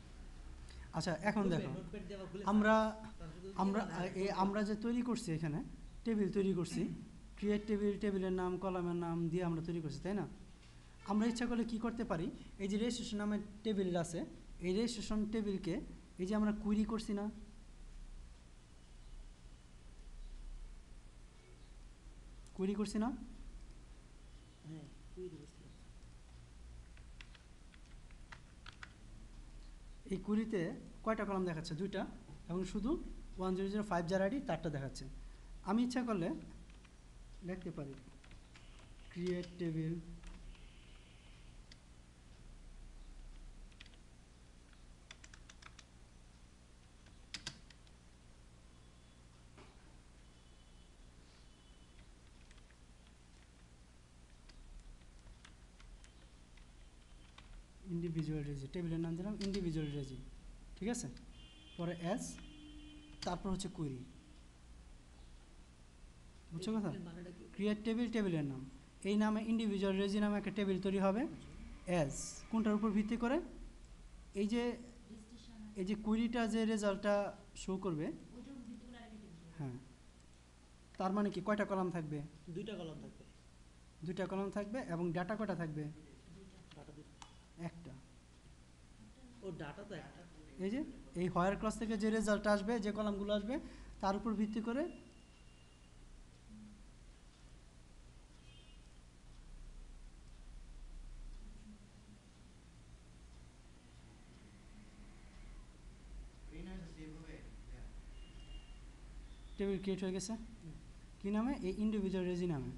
Speaker 1: আচ্ছা এখন দেখো
Speaker 2: নোটপ্যাড দিয়ে আবার খুলে
Speaker 1: আমরা
Speaker 2: তার শুধু
Speaker 1: আমরা
Speaker 2: ইয়ে
Speaker 1: আমরা যে তৈরি করছি এখানে টেবিল তৈরি করছি, ক্রিয়েট টেবিল, টেবিলের নাম কলামের নাম দিয়ে আমরা তৈরি করছি, তাই না? আমরা ইচ্ছা করলে কি করতে পারি, এই যে রেজিস্ট্রেশন নামের টেবিল আছে, এই রেজিস্ট্রেশন টেবিলকে এই যে আমরা কুইরি করছি না, কুইরি করছি না,
Speaker 2: হ্যাঁ কুইরি বুঝতে
Speaker 1: এই কুইরিতে কয়টা কলাম দেখাচ্ছে? দুইটা, এবং শুধু 1005 যার আইডি তারটা দেখাচ্ছে। আমি ইচ্ছা করলে লিখতে পারি ক্রিয়েট টেবিল ইন্ডিভিজুয়াল রেজি, টেবিলের নাম দিলাম ইন্ডিভিজুয়াল রেজি, ঠিক আছে? পরে অ্যাজ, তারপর হচ্ছে কুইরি, বুঝছো কথা?
Speaker 2: মানেটা কি?
Speaker 1: ক্রিয়েট টেবিল, টেবিলের নাম, এই নামে ইন্ডিভিজুয়াল রেজি নামে একটা টেবিল তৈরি হবে। অ্যাজ কোনটার উপর ভিত্তি করে? এই যে
Speaker 5: রেজিস্ট্রেশন
Speaker 1: এই যে কুইরিটা যে রেজাল্টটা শো করবে,
Speaker 5: ওইটার উপর ভিত্তি করে আরেকটা টেবিল।
Speaker 1: হ্যাঁ, তার মানে কি কয়টা কলাম থাকবে?
Speaker 2: দুইটা কলাম থাকবে।
Speaker 1: দুইটা কলাম থাকবে, এবং ডাটা কয়টা থাকবে?
Speaker 2: ডাটা দুইটা।
Speaker 1: একটা।
Speaker 2: ও ডাটা তো একটা।
Speaker 1: এই যে এই হোয়ার ক্লাস থেকে যে রেজাল্ট আসবে, যে কলামগুলো আসবে, তার উপর ভিত্তি করে টেবিল ক্রিয়েট হয়ে গেছে। কি নামে? এই ইন্ডিভিজুয়াল রেজি নামে।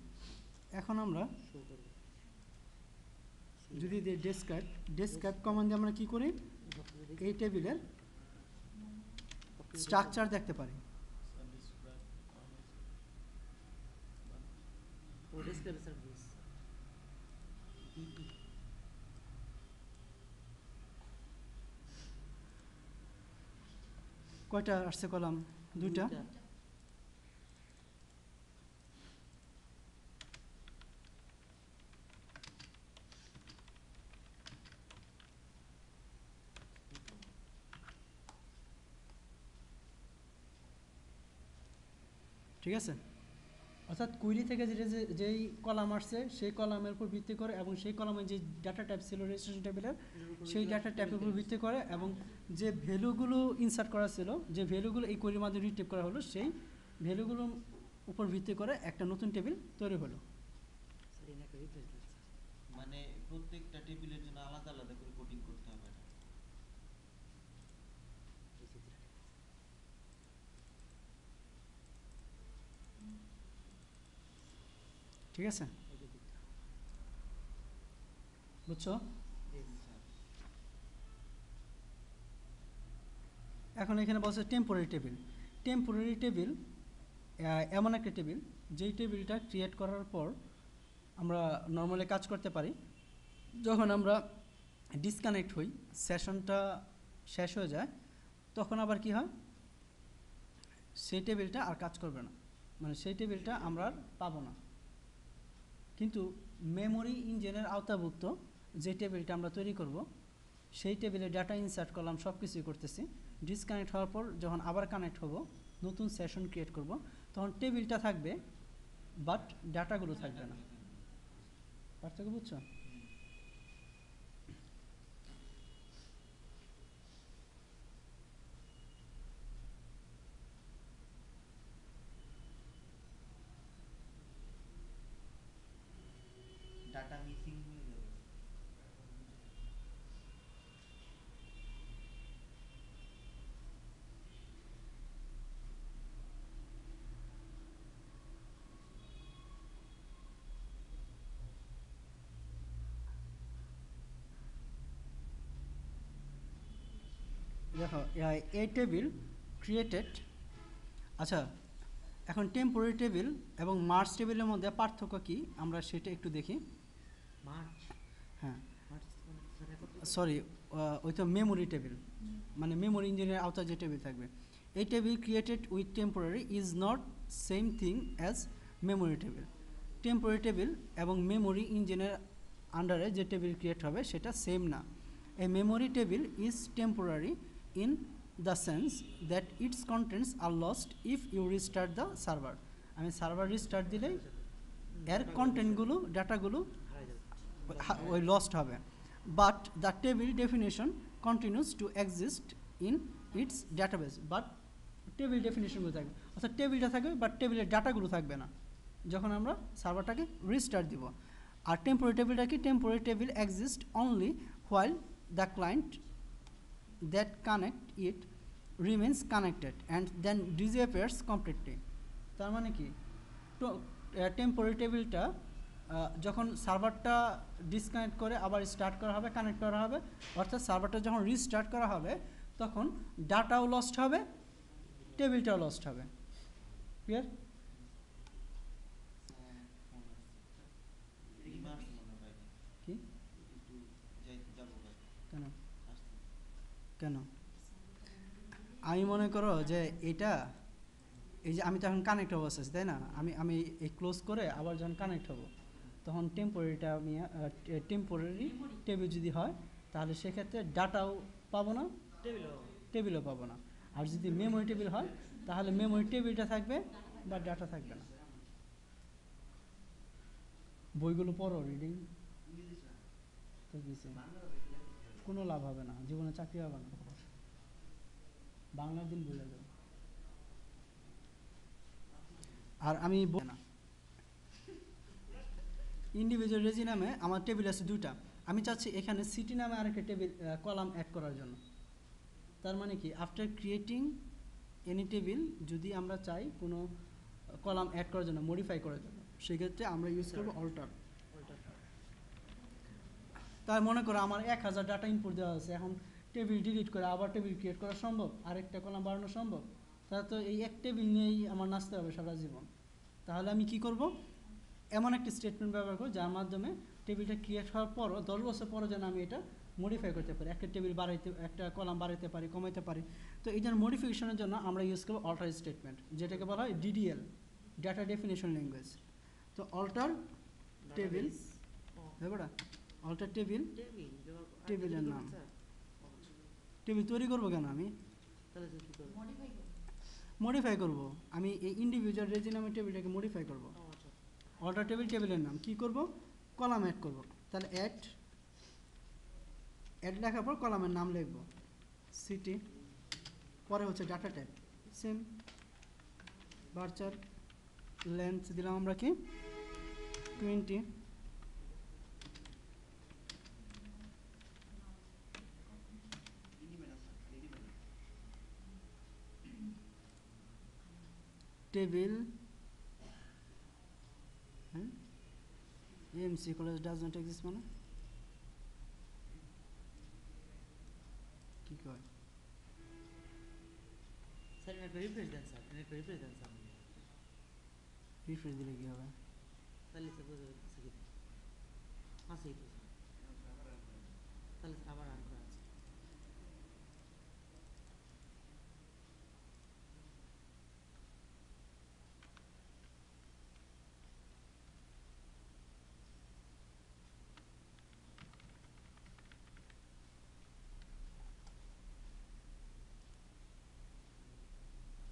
Speaker 1: এখন আমরা
Speaker 2: শো করবে।
Speaker 1: যদি ডেসক্রাইব কমান্ডে আমরা কি করি, এই টেবিলের স্ট্রাকচার দেখতে পারি।
Speaker 3: স্যার ডিসক্রাইব
Speaker 2: ও ডেসক্রাইব সার্ভিস।
Speaker 1: কয়টা আসছে কলাম? দুইটা। ঠিক আছে? অর্থাৎ কুইরি থেকে যেই কলাম আসছে সেই কলামের উপর ভিত্তি করে, এবং সেই কলামে যে ডাটা টাইপ ছিল রেজিস্ট্রেশন টেবিলের, সেই ডাটা টাইপের উপর ভিত্তি করে, এবং যে ভ্যালুগুলো ইনসার্ট করা ছিল, যে ভ্যালুগুলো এই কোয়েরির মাধ্যমে রিট্রিভ করা হলো, সেই ভ্যালুগুলোর উপর ভিত্তি করে একটা নতুন টেবিল তৈরি হলো।
Speaker 2: স্যার এনে একটা রিপ্লেস দিন স্যার।
Speaker 3: মানে প্রত্যেকটা টেবিলের জন্য আলাদা আলাদা করে কোডিং করতে হবে না?
Speaker 2: এই চিত্রটা।
Speaker 1: ঠিক আছে?
Speaker 2: এই যে দিকটা।
Speaker 1: বুঝছো?
Speaker 2: জি
Speaker 3: স্যার
Speaker 1: এখন এখানে বলছে টেম্পোরারি টেবিল। টেম্পোরারি টেবিল এমন একটা টেবিল যেই টেবিলটা ক্রিয়েট করার পর আমরা নর্মালি কাজ করতে পারি। যখন আমরা ডিসকানেক্ট হই, সেশনটা শেষ হয়ে যায়, তখন আবার কি হয়, সেই টেবিলটা আর কাজ করবে না, মানে সেই টেবিলটা আমরা আর পাবো না। কিন্তু মেমোরি ইঞ্জিনের আওতাভুক্ত যে টেবিলটা আমরা তৈরি করব, সেই টেবিলে ডাটা ইনসার্ট করলাম, সব কিছুই করতেছি। ডিসকানেক্ট হওয়ার পর যখন আবার কানেক্ট হব, নতুন সেশন ক্রিয়েট করব, তখন টেবিলটা থাকবে বাট ডাটাগুলো থাকবে না। পার্থক্য বুঝছো? দেখো এ টেবিল ক্রিয়েটেড। আচ্ছা, এখন টেম্পোরারি টেবিল এবং মার্জ টেবিলের মধ্যে পার্থক্য কি আমরা সেটা একটু দেখি।
Speaker 2: মার্চ
Speaker 1: হ্যাঁ,
Speaker 2: মার্চ মানে স্যার একত্রিত
Speaker 1: সরি, ওই তো মেমোরি টেবিল, মানে মেমোরি ইঞ্জিনের আওতায় যে টেবিল থাকবে। এই table created with temporary is not same thing as memory table. Temporary table এবং মেমোরি ইঞ্জিনের আন্ডারে যে টেবিল ক্রিয়েট হবে সেটা সেম না। A memory table is temporary in the sense that its contents are lost if you restart the server. আমি server restart দিলেই এর কন্টেন্টগুলো, ডাটাগুলো
Speaker 2: হারাই যাবে
Speaker 1: ওই লস্ট হবে। But the table definition continues to exist in its database. But table ডেফিনেশনগুলো থাকবে, অর্থাৎ টেবিলটা থাকবে বাট টেবিলের ডাটাগুলো থাকবে না যখন আমরা সার্ভারটাকে রিস্টার্ট দিব। আর টেম্পোরারি টেবিলটা কি? Temporary table exist only while the client that connect it remains connected and then disappears completely. তার মানে কি, তো টেম্পোরারি টেবিলটা যখন সার্ভারটা ডিসকানেক্ট করে আবার স্টার্ট করা হবে, কানেক্ট করা হবে, অর্থাৎ সার্ভারটা যখন রিস্টার্ট করা হবে তখন ডাটাও লস্ট হবে, টেবিলটাও লস্ট হবে। ক্লিয়ার? কি কেন কেন আমি মনে করো যে এটা, এই যে আমি তো এখন কানেক্ট অবস্থা আছি, তাই না? আমি এই ক্লোজ করে আবার যখন কানেক্ট হব তখন টেম্পোরারিটা আমি টেম্পোরারি টেবিল যদি হয় তাহলে সেক্ষেত্রে ডাটাও পাবো না, টেবিলও পাবো না। আর যদি মেমোরি টেবিল হয় তাহলে মেমোরি টেবিলটা থাকবে বা ডাটা থাকবে না। বইগুলো পড়ো, রিডিং তো কিছু কোনো লাভ হবে না, জীবনে চাকরি হবে না, বাংলার দিন বোঝা যাবে। আর আমি না, ইন্ডিভিজুয়াল রেজি নামে আমার টেবিল আছে দুটা, আমি চাচ্ছি এখানে সিটি নামে আরেকটা টেবিল কলাম অ্যাড করার জন্য। তার মানে কি, আফটার ক্রিয়েটিং এনি টেবিল যদি আমরা চাই কোনো কলাম অ্যাড করার জন্য, মডিফাই করার জন্য, সেক্ষেত্রে আমরা ইউজ করবো অল্টার। তাই মনে করো আমার 1000 ডাটা ইনপুট দেওয়া আছে, এখন টেবিল ডিলিট করে আবার টেবিল ক্রিয়েট করা সম্ভব? আরেকটা কলাম বাড়ানো সম্ভব? তাহলে তো এই এক টেবিল নিয়েই আমার নাচতে হবে সারা জীবন। তাহলে আমি কি করব, এমন একটি স্টেটমেন্ট ব্যবহার করব যার মাধ্যমে টেবিলটা ক্রিয়েট হওয়ার পরও 10 বছর পরও যেন আমি এটা মডিফাই করতে পারি, একটা টেবিল বাড়াইতে, একটা কলাম বাড়াইতে পারি, কমাইতে পারি। তো এই জন্য মডিফিকেশনের জন্য আমরা ইউজ করবো অল্টার স্টেটমেন্ট, যেটাকে বলা হয় ডিডিএল, ডাটা ডেফিনেশন ল্যাঙ্গুয়েজ। তো অল্টার টেবিল, ব্যাপারটা অল্টার টেবিল, টেবিলের নাম, টেবিল তৈরি করবো কেন আমি?
Speaker 2: তাহলে কি করব?
Speaker 5: মডিফাই করবো।
Speaker 1: মডিফাই করব, আমি এই ইন্ডিভিজুয়াল রেজি নামের টেবিলটাকে মডিফাই করব।
Speaker 2: আচ্ছা
Speaker 1: অল্টার টেবিল, টেবিলের নাম কি করব? কলাম অ্যাড করব। তাহলে অ্যাড লেখার পর কলামের নাম লিখব, সিটি, পরে হচ্ছে ডাটা টাইপ সেম, ভার্চার লেন্থ দিলাম আমরা কি 20, টেবিল, হ্যাঁ, MC college does not exist মানে কি কয়?
Speaker 2: স্যার একটা রিফ্রেশ দেন স্যার, একটা রিফ্রেশ দেন স্যার।
Speaker 1: রিফ্রেশ দিলে কি হবে?
Speaker 2: তাহলে স্যার বুঝতে পারছি কি আছে তো স্যার, তাহলে স্যার আবার রান করা আছে।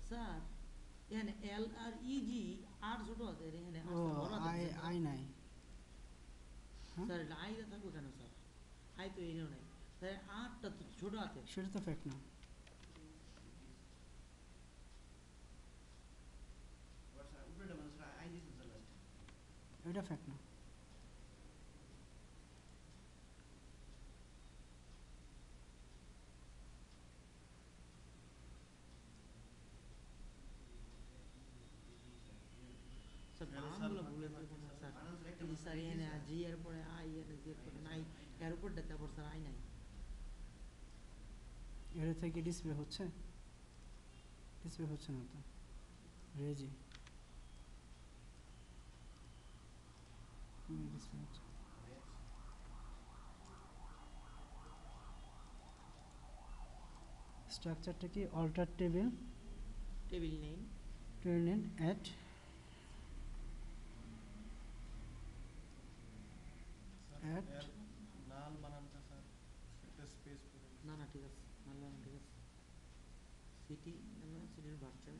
Speaker 2: স্যার এখানে এল আর ইজি আর ছোট আছে, এখানে আর
Speaker 1: ও
Speaker 2: বড়
Speaker 1: আই
Speaker 2: আছে
Speaker 1: আই নাই, হ্যাঁ?
Speaker 2: স্যার এটা আইটা থাকবে কেন স্যার? আই তো এনেও নাই স্যার, আরটা তো ছোট আছে।
Speaker 1: সেটা তো ফ্যাক্ট না। এটা ফ্যাক্ট না।
Speaker 2: স্যার বানানগুলো ভুলে যাবেন না স্যার। এই যে স্যার এখানে জি এর পরে আই, এর জি এর পরে নাই, এর উপরটা তারপর স্যার আই নাই।
Speaker 1: এটা থেকে ডিসপ্লে হচ্ছে না তো রেজি ডিসপ্লে হচ্ছে স্ট্রাকচারটা কি alter table
Speaker 2: name
Speaker 1: at at
Speaker 3: null বানানটা স্যার একটা স্পেস করে
Speaker 2: না ঠিক আছে ভালো ঠিক আছে সিটি সিটির ভার্চুয়াল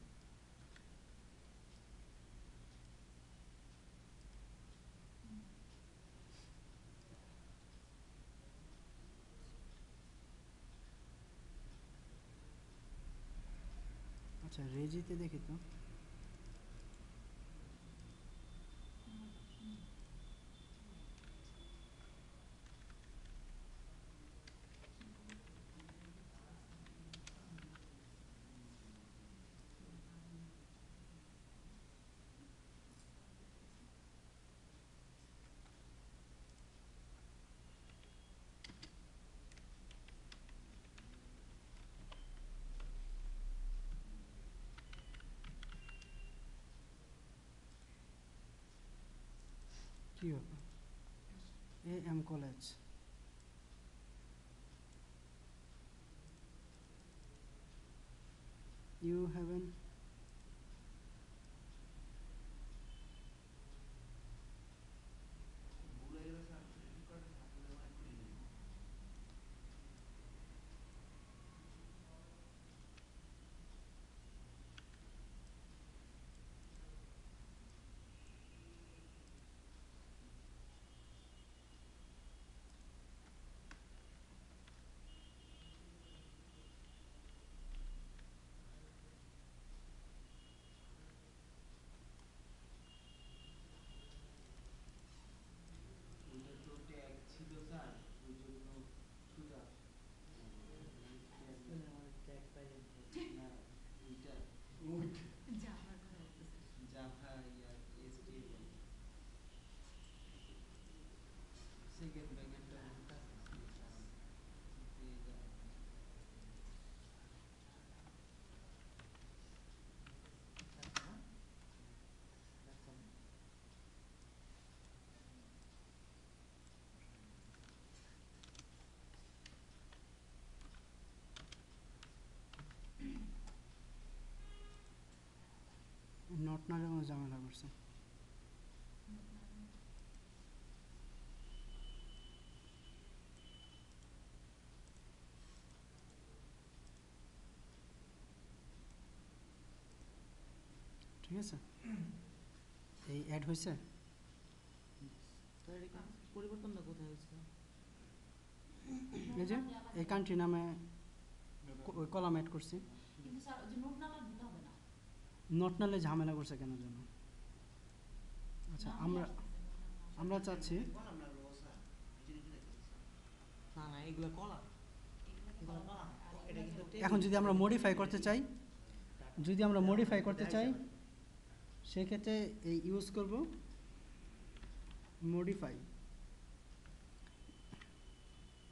Speaker 1: আচ্ছা রেজিতে দেখি তো কি ব্যাপার AM কলেজ you haven't
Speaker 4: ভুলে গেলে স্যার রেকর্ড থাকলে মানে খুলে নেই
Speaker 3: ওইটা তো ট্যাগ ছিল স্যার ওই জন্য সুদা
Speaker 2: ট্যাগ পাইলেন
Speaker 3: না ওইটা
Speaker 5: জাভার কথা বলতেছে।
Speaker 3: জাভা ইয়ার HTML সেকেন্ড ব্যাকেটটা
Speaker 1: নট নালে আমার ঝামেলা করছে ঠিক আছে এই অ্যাড হয়েছে
Speaker 2: তার এখানে পরিবর্তনটা কোথায় হয়েছে
Speaker 1: এই যে এই কান্ট্রি নামে কলাম অ্যাড করছি
Speaker 5: কিন্তু স্যার ওই যে নোট নালা দিতে হবে না।
Speaker 1: নট নালে ঝামেলা করছে কেন জন্য আচ্ছা
Speaker 5: না,
Speaker 1: আমরা
Speaker 5: আসতেছে,
Speaker 1: আমরা চাচ্ছি
Speaker 4: বললাম না ও স্যার এই জিনিসটা দেখতেছি
Speaker 2: না এগুলো কলা
Speaker 5: এগুলো
Speaker 2: না,
Speaker 5: আর
Speaker 2: এটা
Speaker 5: এগুলো
Speaker 2: কিন্তু
Speaker 5: যে-
Speaker 1: এখন যদি আমরা মডিফাই করতে চাই সেক্ষেত্রে এই ইউজ করব মডিফাই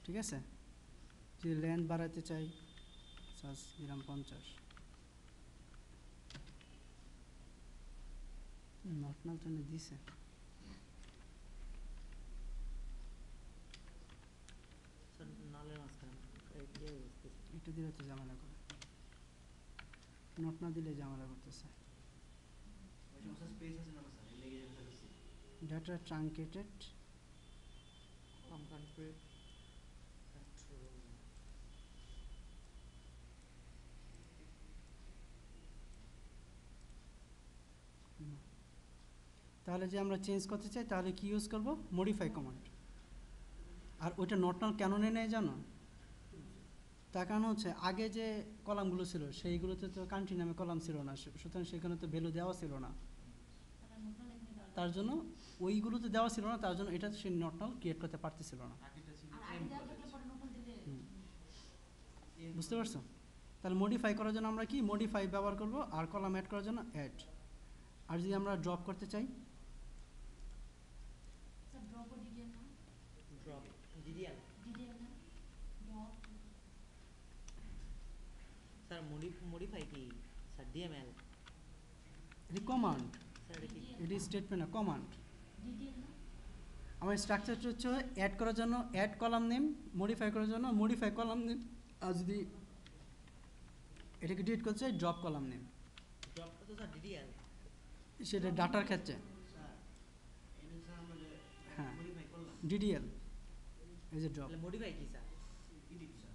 Speaker 1: ঠিক আছে যদি লেন্থ বাড়াতে চাই সাজ দিলাম 50 নট নাল টেনে দিছে
Speaker 2: নালের মাঝখানে
Speaker 1: এটা দিলে তো ঝামেলা করে নট না দিলে ঝামেলা করতেছে
Speaker 4: ওই সমস্ত স্পেস আছে না স্যার লেগে যাবে স্যার বেশি
Speaker 1: ডাটা ট্রাঙ্কেটেড
Speaker 2: কনক্রিট
Speaker 1: তাহলে যে আমরা চেঞ্জ করতে চাই তাহলে কি ইউজ করব মডিফাই কমান্ড আর ওইটা নট নাল কেন নেয় জানো তার কারণ হচ্ছে আগে যে কলামগুলো ছিল সেইগুলোতে তো কান্ট্রি নামে কলাম ছিল না সুতরাং সেখানে তো ভ্যালু দেওয়া ছিল না
Speaker 5: তাহলে নোট নালা এখানে দেওয়া
Speaker 1: তার জন্য ওইগুলোতে দেওয়া ছিল না তার জন্য এটা সে নট নাল ক্রিয়েট করতে পারতেছিল না
Speaker 3: আগেটা ছিল
Speaker 5: আর
Speaker 3: এম
Speaker 5: আগে দেওয়া
Speaker 3: কলেজ
Speaker 5: থাকলে পরে নোট নালা দিলে
Speaker 3: এম
Speaker 1: বুঝতে পারছো তাহলে মডিফাই করার জন্য আমরা কি মডিফাই ব্যবহার করব আর কলাম অ্যাড করার জন্য অ্যাড আর যদি আমরা ড্রপ করতে চাই
Speaker 5: স্যার ড্রপ ও ডিডিএল না
Speaker 2: ড্রপ ডিডিএল
Speaker 5: ডিডিএল না ড্রপ
Speaker 2: স্যার মডিফাই কি স্যার ডিএমএল
Speaker 1: এটি কমান্ড,
Speaker 2: স্যার এটা কি
Speaker 1: এটি স্টেটমেন্ট না, কমান্ড।
Speaker 5: ডিটেল না
Speaker 1: আমার স্ট্রাকচারটা হচ্ছে অ্যাড করার জন্য অ্যাড কলাম নেম, মডিফাই করার জন্য মডিফাই কলাম নেম, আর যদি এটাকে ডিলিট করতে চাই ড্রপ কলাম নেম,
Speaker 2: জবটা তো স্যার ডিডিএল
Speaker 1: সেটা ডাটার ক্ষেত্রে।
Speaker 4: স্যার এনে স্যার আমরা যে
Speaker 1: হ্যাঁ
Speaker 4: মডিফাই করলাম
Speaker 1: ডিডিএল এই যে ড্রপ,
Speaker 2: তাহলে মডিফাই কি স্যার
Speaker 4: এডিট স্যার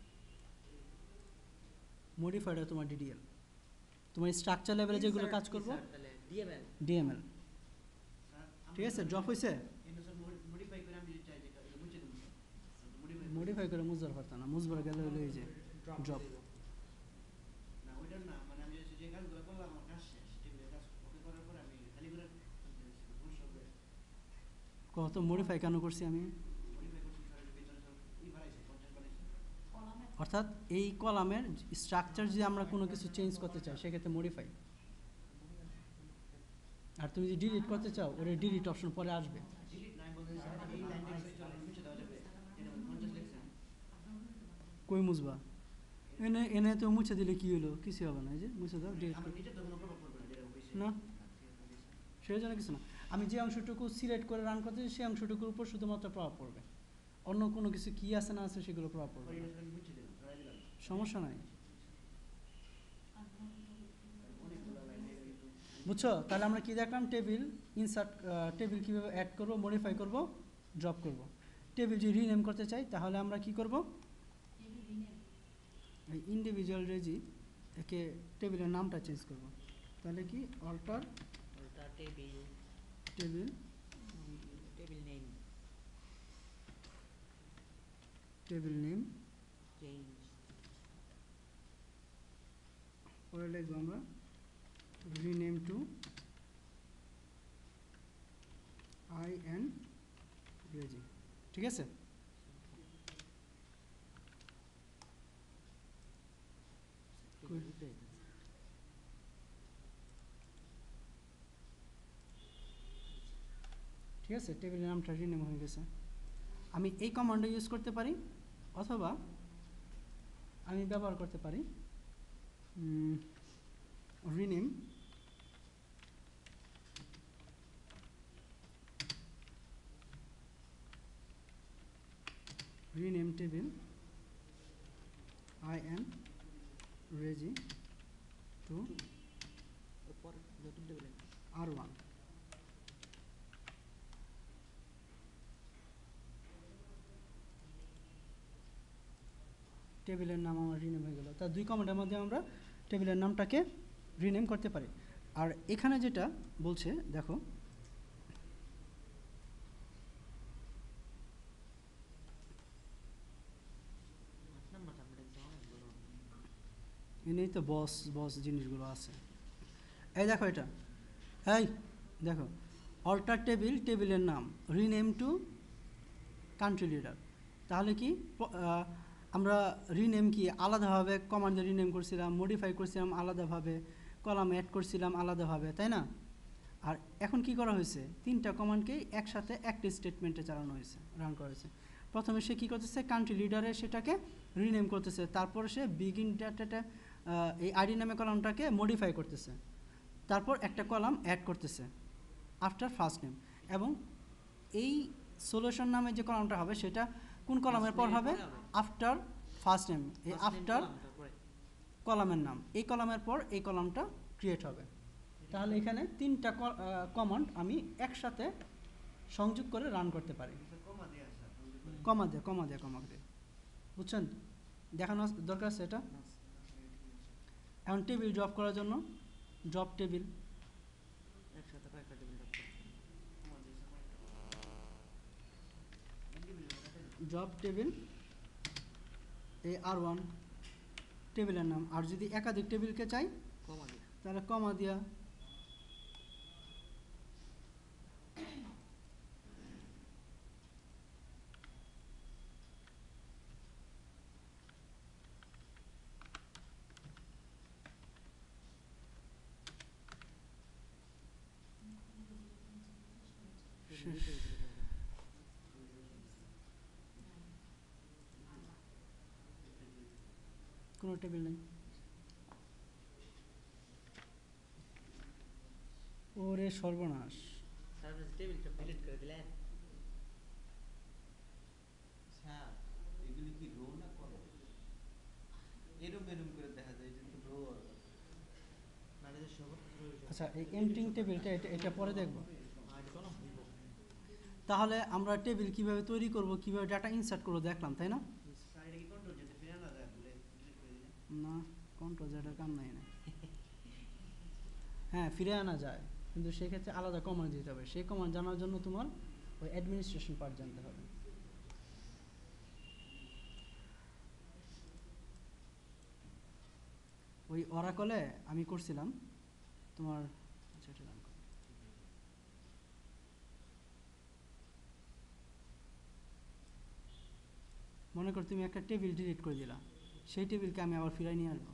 Speaker 1: মডিফাইড তোমার ডিডিএল, তোমার স্ট্রাকচার লেভেলে যেগুলো কাজ করবো
Speaker 2: তাহলে ডিএমএল
Speaker 1: ডিএমএল।
Speaker 4: স্যার
Speaker 1: ঠিক আছে, ড্রপ হয়েছে।
Speaker 4: এনে স্যার মডিফাই করে আমি যদি চাই যে এটা মুছে দেব স্যার মডিফাই
Speaker 1: মডিফাই করে মুজবার পারত না, মুজবার গেলে হলো এই যে ড্রপ।
Speaker 4: না ওইটার না মানে আমি যে কাজগুলো করলাম আমার কাজ শেষ টেবিলের কাজ ওকে করার পর আমি খালি করে সমস্যা হবে
Speaker 1: কত মডিফাই কেন করছি আমি,
Speaker 4: মডিফাই করছি স্যার এর ভিতরে স্যার বাড়াইছে কন্টেন্ট বাড়াইছে
Speaker 5: কলামে
Speaker 1: অর্থাৎ এই কলামের স্ট্রাকচার যদি আমরা কোনো কিছু চেঞ্জ করতে চাই সেক্ষেত্রে মডিফাই, আর তুমি যদি ডিলিট করতে চাও ওর ডিলিট অপশন পরে আসবে।
Speaker 4: ডিলিট নাই বলতে স্যার এই লাইন টেক্সট চলে মুছে দেওয়া যাবে এটা 50 লিখছেন
Speaker 1: কই মুছবা, এনে এনে তো মুছে দিলে কি হলো, কিছু হবে না, এই যে মুছে দাও ডিলিট
Speaker 4: আমার নিচে তো কোনো প্রভাব পড়বে না যেটা হইছে
Speaker 1: না, সেই জন্য কিছু না। আমি যে অংশটুকু সিলেক্ট করে রান করতে সেই অংশটুকুর উপর শুধুমাত্র প্রভাব পড়বে, অন্য কোনো কিছু কি আছে না আছে সেগুলো প্রভাব পড়বে
Speaker 4: পরে
Speaker 1: না।
Speaker 4: এটা আমি মুছে দিলাম সরাই দিলাম
Speaker 1: সমস্যা নাই,
Speaker 4: অনেকগুলো লাইন দিয়ে কিন্তু
Speaker 1: বুঝছো? তাহলে আমরা কি দেখলাম, টেবিল ইনসার্ট, টেবিল কীভাবে অ্যাড করব, মডিফাই করব, ড্রপ করব। টেবিল যদি রিনেম করতে চাই তাহলে আমরা কি করব,
Speaker 5: টেবিল রিনেম
Speaker 1: এই ইন্ডিভিজুয়াল রেজি একে টেবিলের নামটা চেঞ্জ করব। তাহলে কি অল্টার
Speaker 2: ওটা table
Speaker 1: table,
Speaker 2: table name
Speaker 1: table name,
Speaker 2: change
Speaker 1: পরে লিখবো আমরা রিনেম টু আই এন্ড রেজি। ঠিক আছে, Cool. ঠিক আছে, টেবিলের নামটা রিনেম হয়ে গেছে। আমি এই কমান্ডও ইউজ করতে পারি অথবা আমি ব্যবহার করতে পারি rename rename table I am reg to
Speaker 2: এরপর নতুন টেবিল
Speaker 1: R1। টেবিলের নাম আমার রিনেম হয়ে গেল। তার দুই কমান্ডের মধ্যে আমরা টেবিলের নামটাকে রিনেম করতে পারি। আর এখানে যেটা বলছে দেখো,
Speaker 2: নাম্বার সাবমিট অনেক বড়
Speaker 1: এনেই তো বস বস জিনিসগুলো আছে। এই দেখো এটা, এই দেখো অল্টার টেবিল, টেবিলের নাম রিনেম টু কান্ট্রি লিডার। তাহলে কি আমরা রিনেম কি আলাদাভাবে কমান্ডে রিনেম করছিলাম, মডিফাই করছিলাম আলাদাভাবে, কলাম অ্যাড করছিলাম আলাদাভাবে, তাই না? আর এখন কি করা হয়েছে, তিনটা কমান্ডকেই একসাথে একটা স্টেটমেন্টে চালানো হয়েছে, রান করা হয়েছে। প্রথমে সে কী করতেছে, কান্ট্রি লিডারে সেটাকে রিনেম করতেছে, তারপরে সে বিগিন ডাটাটা এই আইডি নামে কলামটাকে মডিফাই করতেছে, তারপর একটা কলাম অ্যাড করতেছে আফটার ফার্স্ট নেম। এবং এই সলিউশন নামে যে কলামটা হবে সেটা কোন কলামের পর হবে, আফটার ফার্স্ট নেম, এই আফটার কলামের নাম, এই কলামের পর এই কলামটা ক্রিয়েট হবে। তাহলে এখানে তিনটা কমান্ড আমি একসাথে সংযোগ করে রান করতে পারি।
Speaker 4: কমা দেয়া স্যার
Speaker 1: কমা দিয়ে বুঝছেন, দেখানো দরকার আছে এটা। এখন টেবিল ড্রপ করার জন্য ড্রপ টেবিল,
Speaker 2: একসাথে কয়েকটা টেবিল
Speaker 1: ড্রপ টেবিল এই R1 টেবিলের নাম। আর যদি একাধিক টেবিলকে চাই
Speaker 2: কমা দিয়ে
Speaker 1: তাহলে কমা দিয়া কোনো টেবিল নেই। ওরে সর্বনাশ।
Speaker 2: স্যার আপনি টেবিলটা ডিলিট করে দিলেন।
Speaker 3: স্যার এগুলি কি রো না কলম? এরম এরম করে দেখা যায় এটা তো রো।
Speaker 2: না এটা শো করতে শুরু
Speaker 1: আচ্ছা এই এন্টিং টেবিলটা এটা পরে দেখব।
Speaker 2: আর এটা কলম হইব।
Speaker 1: তাহলে আমরা টেবিল কিভাবে তৈরি করব, কিভাবে ডাটা ইনসার্ট করব দেখলাম, তাই না?
Speaker 4: স্যার এটা কি কন্ট্রোল যেতে ফিরে না যায় বলে ডিলিট করে দিলে?
Speaker 1: না, কন্ট্রোল জেডের কাম নাই না। হ্যাঁ ফিরে আনা যায়, কিন্তু সেক্ষেত্রে আলাদা কমান্ড দিতে হবে। সেই কমান্ড জানার জন্য তোমার ওই অ্যাডমিনিস্ট্রেশন পার্ট জানতে হবে। ওই অরাকলে আমি করছিলাম তোমার, আচ্ছা এটা রান করো। মনে কর তুমি একটা টেবিল ডিলিট করে দিলা, সেই টেবিলকে আমি আবার ফিরাই নিয়ে আসবো।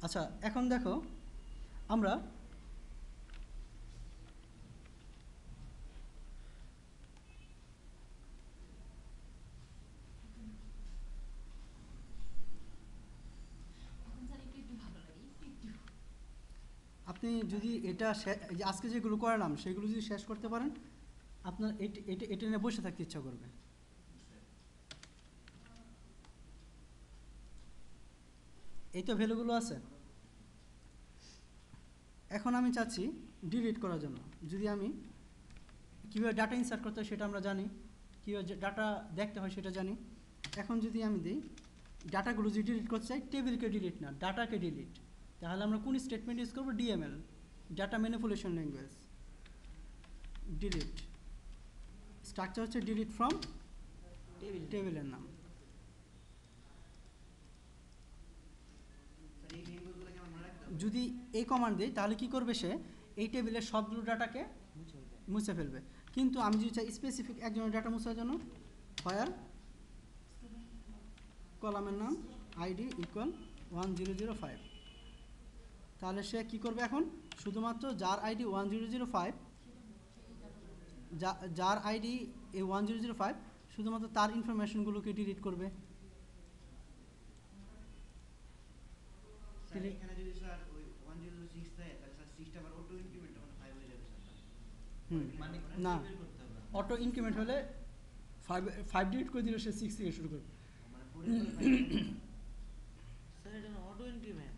Speaker 1: আচ্ছা এখন দেখো আমরা
Speaker 5: এখন স্যার একটু একটু ভালো লাগে, একটু একটু।
Speaker 1: আপনি যদি এটা এই যে আজকে যেগুলো করালাম সেগুলো যদি শেষ করতে পারেন, আপনার এটা নিয়ে বসে থাকতে ইচ্ছা করবে। এই তো ভ্যালুগুলো আছে। এখন আমি চাচ্ছি ডিলিট করার জন্য। যদি আমি কীভাবে ডাটা ইনসার্ট করতে হয় সেটা আমরা জানি, কীভাবে ডাটা দেখতে হয় সেটা জানি। এখন যদি আমি দিই ডাটাগুলো যদি ডিলিট করতে চাই, টেবিলকে ডিলিট না ডাটাকে ডিলিট, তাহলে আমরা কোন স্টেটমেন্ট ইউজ করবো? DML, data manipulation language. Delete structure হচ্ছে ডিলিট ফ্রম টেবিলের নাম।
Speaker 4: স্যার এই ভেরিয়েবলগুলো কি আমার মনে রাখতে হবে?
Speaker 1: যদি এই কমান্ড দিই তাহলে কি করবে সে? এই টেবিলের সবগুলো ডাটাকে
Speaker 2: মুছে হইবে।
Speaker 1: মুছে ফেলবে। কিন্তু আমি যদি চাই স্পেসিফিক একজনের ডাটা মুছার জন্য, হোয়ার কলামের নাম আইডি ইকুয়াল 1005, তাহলে সে কি করবে? এখন শুধুমাত্র যার আইডি 1005, যার আইডি এই 1005 শুধুমাত্র তার ইনফরমেশনগুলোকে ডিলিট করবে।
Speaker 4: স্যার এখানে যদি স্যার ওই 1006 থাকে তাহলে স্যার 6টা আবার অটো ইনক্রিমেন্ট হবে 5 হয়ে যাবে স্যার।
Speaker 1: হুম
Speaker 3: মানে
Speaker 1: না,
Speaker 3: বের করতে হবে।
Speaker 1: অটো ইনক্রিমেন্ট হলে 5 ডিলিট করে দিলে সে 6 থেকে শুরু করবে।
Speaker 4: মানে 4 এর পরে 5
Speaker 2: স্যার এটা অটো ইনক্রিমেন্ট।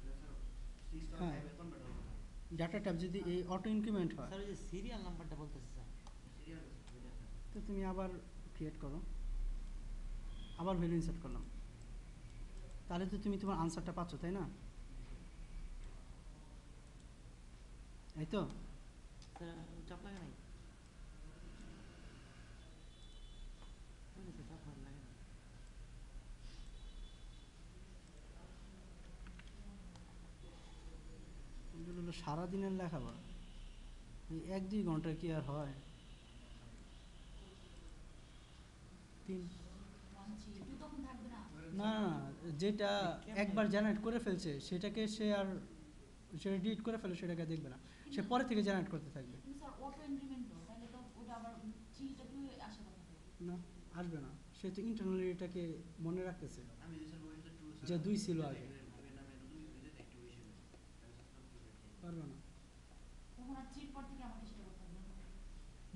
Speaker 4: স্যার 6 টা
Speaker 1: হ্যাঁ।
Speaker 4: 5 এ কনভার্ট হবে।
Speaker 1: ডাটা ট্যাব যদি এই অটো ইনক্রিমেন্ট হয়,
Speaker 2: স্যার ওই যে সিরিয়াল নাম্বারটা বলতেছে স্যার।
Speaker 4: সিরিয়াল হয়ে যাবে।
Speaker 1: তো তুমি আবার ক্রিয়েট করো, আবার ভ্যালু ইনসার্ট করলাম, তাহলে তো তুমি তোমার আনসারটা পাচ্ছ, তাই না? এই তো
Speaker 2: স্যার চাপ লাগে নাই? চাপ ভালো লাগে না।
Speaker 1: এগুলো হলো সারাদিনের লেখাপড়া, এই 1-2 ঘন্টা কি আর হয়? 3
Speaker 5: 1 3 2 তখন থাকবে না।
Speaker 1: না না, যেটা একবার জেনারেট করে ফেলছে সেটাকে সে আর সেটা ডিলিট করে ফেলে সেটাকে দেখবে না, সে পরে থেকে জেনারেট করতে থাকবে।
Speaker 5: কিন্তু স্যার অটো ইনক্রিমেন্ট তো, তাহলে তো ওটা আবার 3 টা 2 আসে কথা তো।
Speaker 1: না, আসবে না, সে তো ইন্টারনালি এটাকে মনে রাখতেছে
Speaker 4: আমি যদি স্যার বলি তো 2 স্যার
Speaker 1: যে 2 ছিল আগে,
Speaker 4: ভাবে নামে নতুন কিছু দিতে একটু বেশি হবে। তাহলে স্যার কমপ্লিট।
Speaker 1: পারবে না।
Speaker 5: তখন আর 3 পর থেকে আমাকে সেটা করতে হবে না।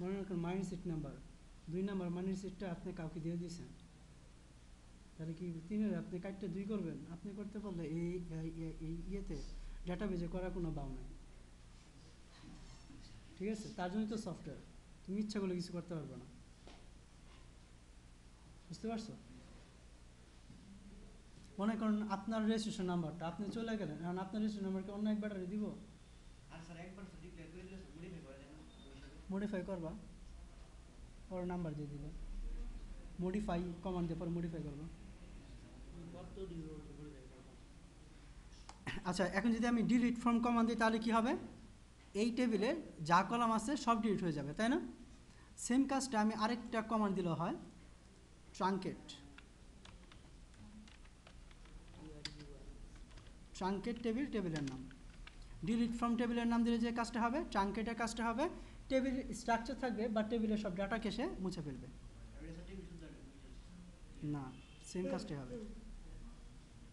Speaker 1: মনে রাখুন minus seat number 2 number minus সিটটা আপনি কাউকে দিয়ে দিয়েছেন, তাহলে কি 3-এর আপনি কাটতে 2 করবেন? আপনি করতে পারলে এই ইয়েতে ডাটাবেজে করার কোনো দাম নাই, ঠিক আছে? তার জন্যই তো সফটওয়্যার, তুমি ইচ্ছা করলে কিছু করতে পারবে না, বুঝতে পারছো? মনে করুন আপনার রেজিস্ট্রেশন নাম্বারটা আপনি চলে গেলেন, এখন আপনার রেজিস্ট্রেশন নাম্বারকে অন্য এক ব্যাটারি দিব?
Speaker 4: আর স্যার একবার স্যার ডিক্লেয়ার করে দিলে স্যার মডিফাই করা যায় না ওই হিসাবে।
Speaker 1: মডিফাই করবা, পরে নাম্বার দিয়ে দিলে মডিফাই কমান্ড দিয়ে পরে মডিফাই করবা।
Speaker 2: কত দিব করে দেয় কথা।
Speaker 1: আচ্ছা এখন যদি আমি ডিলিট ফ্রম কমান্ড দিই তাহলে কি হবে? এই টেবিলে যা কলাম আছে সব ডিলিট হয়ে যাবে, তাই না? সেম কাজটা আমি আরেকটা কমান্ড দিলে হয়, ট্রাঙ্কেট। ট্রাঙ্কেট টেবিল, টেবিলের নাম ডিলিট ফ্রম টেবিলের নাম দিলে যে কাজটা হবে, ট্রাঙ্কেটের কাজটা হবে টেবিল স্ট্রাকচার থাকবে বা টেবিলের সব ডাটাকে সে মুছে ফেলবে। না, সেম কাজটাই হবে।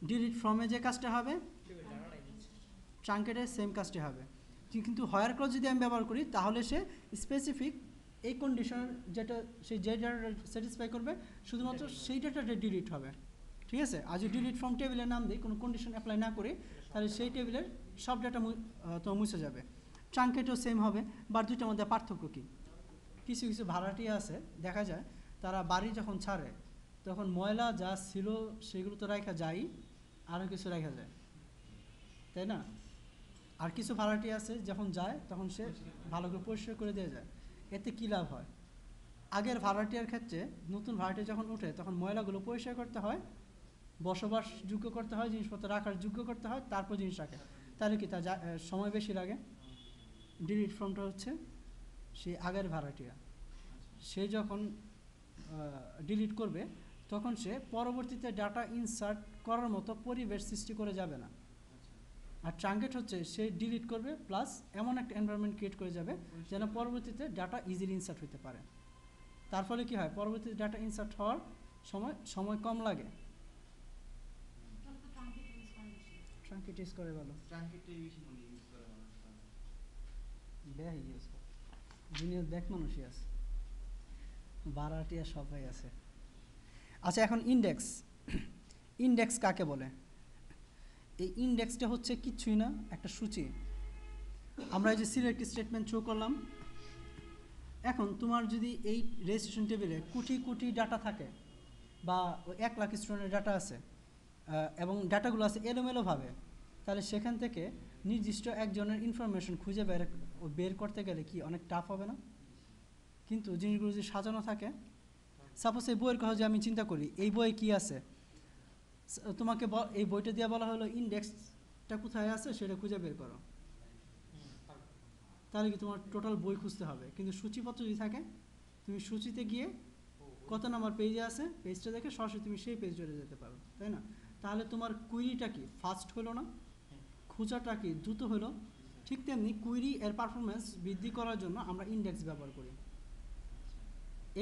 Speaker 1: ডিলিট ফ্রমে যে কাজটা হবে ট্রাঙ্কেটের সেম কাজটাই হবে, কিন্তু হোয়ার ক্লজ যদি আমি ব্যবহার করি তাহলে সে স্পেসিফিক এই কন্ডিশন যেটা সে যে ডাটা স্যাটিসফাই করবে শুধুমাত্র সেই ডাটাটা ডিলিট হবে, ঠিক আছে। আর যদি ডিলিট ফ্রম টেবিলের নাম দিই, কোনো কন্ডিশন অ্যাপ্লাই না করি, তাহলে সেই টেবিলের সব ডাটা তো মুছে যাবে। ট্রাঙ্কেটও সেম হবে, বা দুইটার মধ্যে পার্থক্য কী? কিছু কিছু ভাড়াটিয়া আছে, দেখা যায় তারা বাড়ি যখন ছাড়ে তখন ময়লা যা ছিল সেগুলো তো রাখা যায়, আরও কিছু রাখা যায়, তাই না? আর কিছু ভাড়াটিয়া আছে যখন যায় তখন সে ভালো করে পরিষ্কার করে দিয়ে যায়। এতে কী লাভ হয়? আগের ভাড়াটিয়ার ক্ষেত্রে নতুন ভাড়াটিয়া যখন ওঠে তখন ময়লাগুলো পরিষ্কার করতে হয়, বসবাসযোগ্য করতে হয়, জিনিসপত্র রাখার যোগ্য করতে হয়, তারপর জিনিস রাখে, তাহলে কি তার সময় বেশি লাগে। ডিলিট ফ্রমটা হচ্ছে সেই আগের ভাড়াটিয়া, সে যখন ডিলিট করবে তখন সে পরবর্তীতে ডাটা ইনসার্ট করার মতো পরিবেশ সৃষ্টি করে যাবে না। আর ট্রাঙ্কেট হচ্ছে সে ডিলিট করবে প্লাস এমন একটা এনভায়রনমেন্ট ক্রিয়েট করে যাবে যেন পরবর্তীতে ডাটা ইজিলি ইনসার্ট হতে পারে। তার ফলে কী হয়, পরবর্তীতে ডাটা ইনসার্ট হওয়ার সময় কম লাগে। ট্রাঙ্কেট ইউজ করে ভালো,
Speaker 3: ট্রাঙ্কেটটাই বেশি মনে ইউজ করে মানুষ।
Speaker 1: বেশ ইউজ করে দুনিয়ার দেখ মানুষই আছে, ভাড়াটিয়া সবাই আছে। আচ্ছা, এখন ইন্ডেক্স। ইন্ডেক্স কাকে বলে? এই ইন্ডেক্সটা হচ্ছে কিচ্ছুই না, একটা সূচি। আমরা এই যে সিলেক্ট স্টেটমেন্ট শো করলাম, এখন তোমার যদি এই রেজিস্ট্রেশন টেবিলে কোটি কোটি ডাটা থাকে বা 1 লাখ স্টুডেন্টের ডাটা আছে এবং ডাটাগুলো আছে এলোমেলোভাবে, তাহলে সেখান থেকে নির্দিষ্ট একজনের ইনফরমেশন খুঁজে বের করতে গেলে কি অনেক টাফ হবে না? কিন্তু জিনিসগুলো যদি সাজানো থাকে, সাপোজ এই বইয়ের কথা যে আমি চিন্তা করি, এই বইয়ে কি আছে, তোমাকে এই বইটা দিয়ে বলা হলো ইন্ডেক্সটা কোথায় আছে সেটা খুঁজে বের করো, তাহলে কি তোমার টোটাল বই খুঁজতে হবে। কিন্তু সূচিপত্র যদি থাকে, তুমি সূচিতে গিয়ে কত নাম্বার পেজে আছে পেজটা দেখে সরাসরি তুমি সেই পেজ চলে যেতে পারো, তাই না? তাহলে তোমার কুইরিটা কি ফাস্ট হলো না, খোঁজাটা কি দ্রুত হলো। ঠিক তেমনি কুইরি এর পারফরমেন্স বৃদ্ধি করার জন্য আমরা ইন্ডেক্স ব্যবহার করি।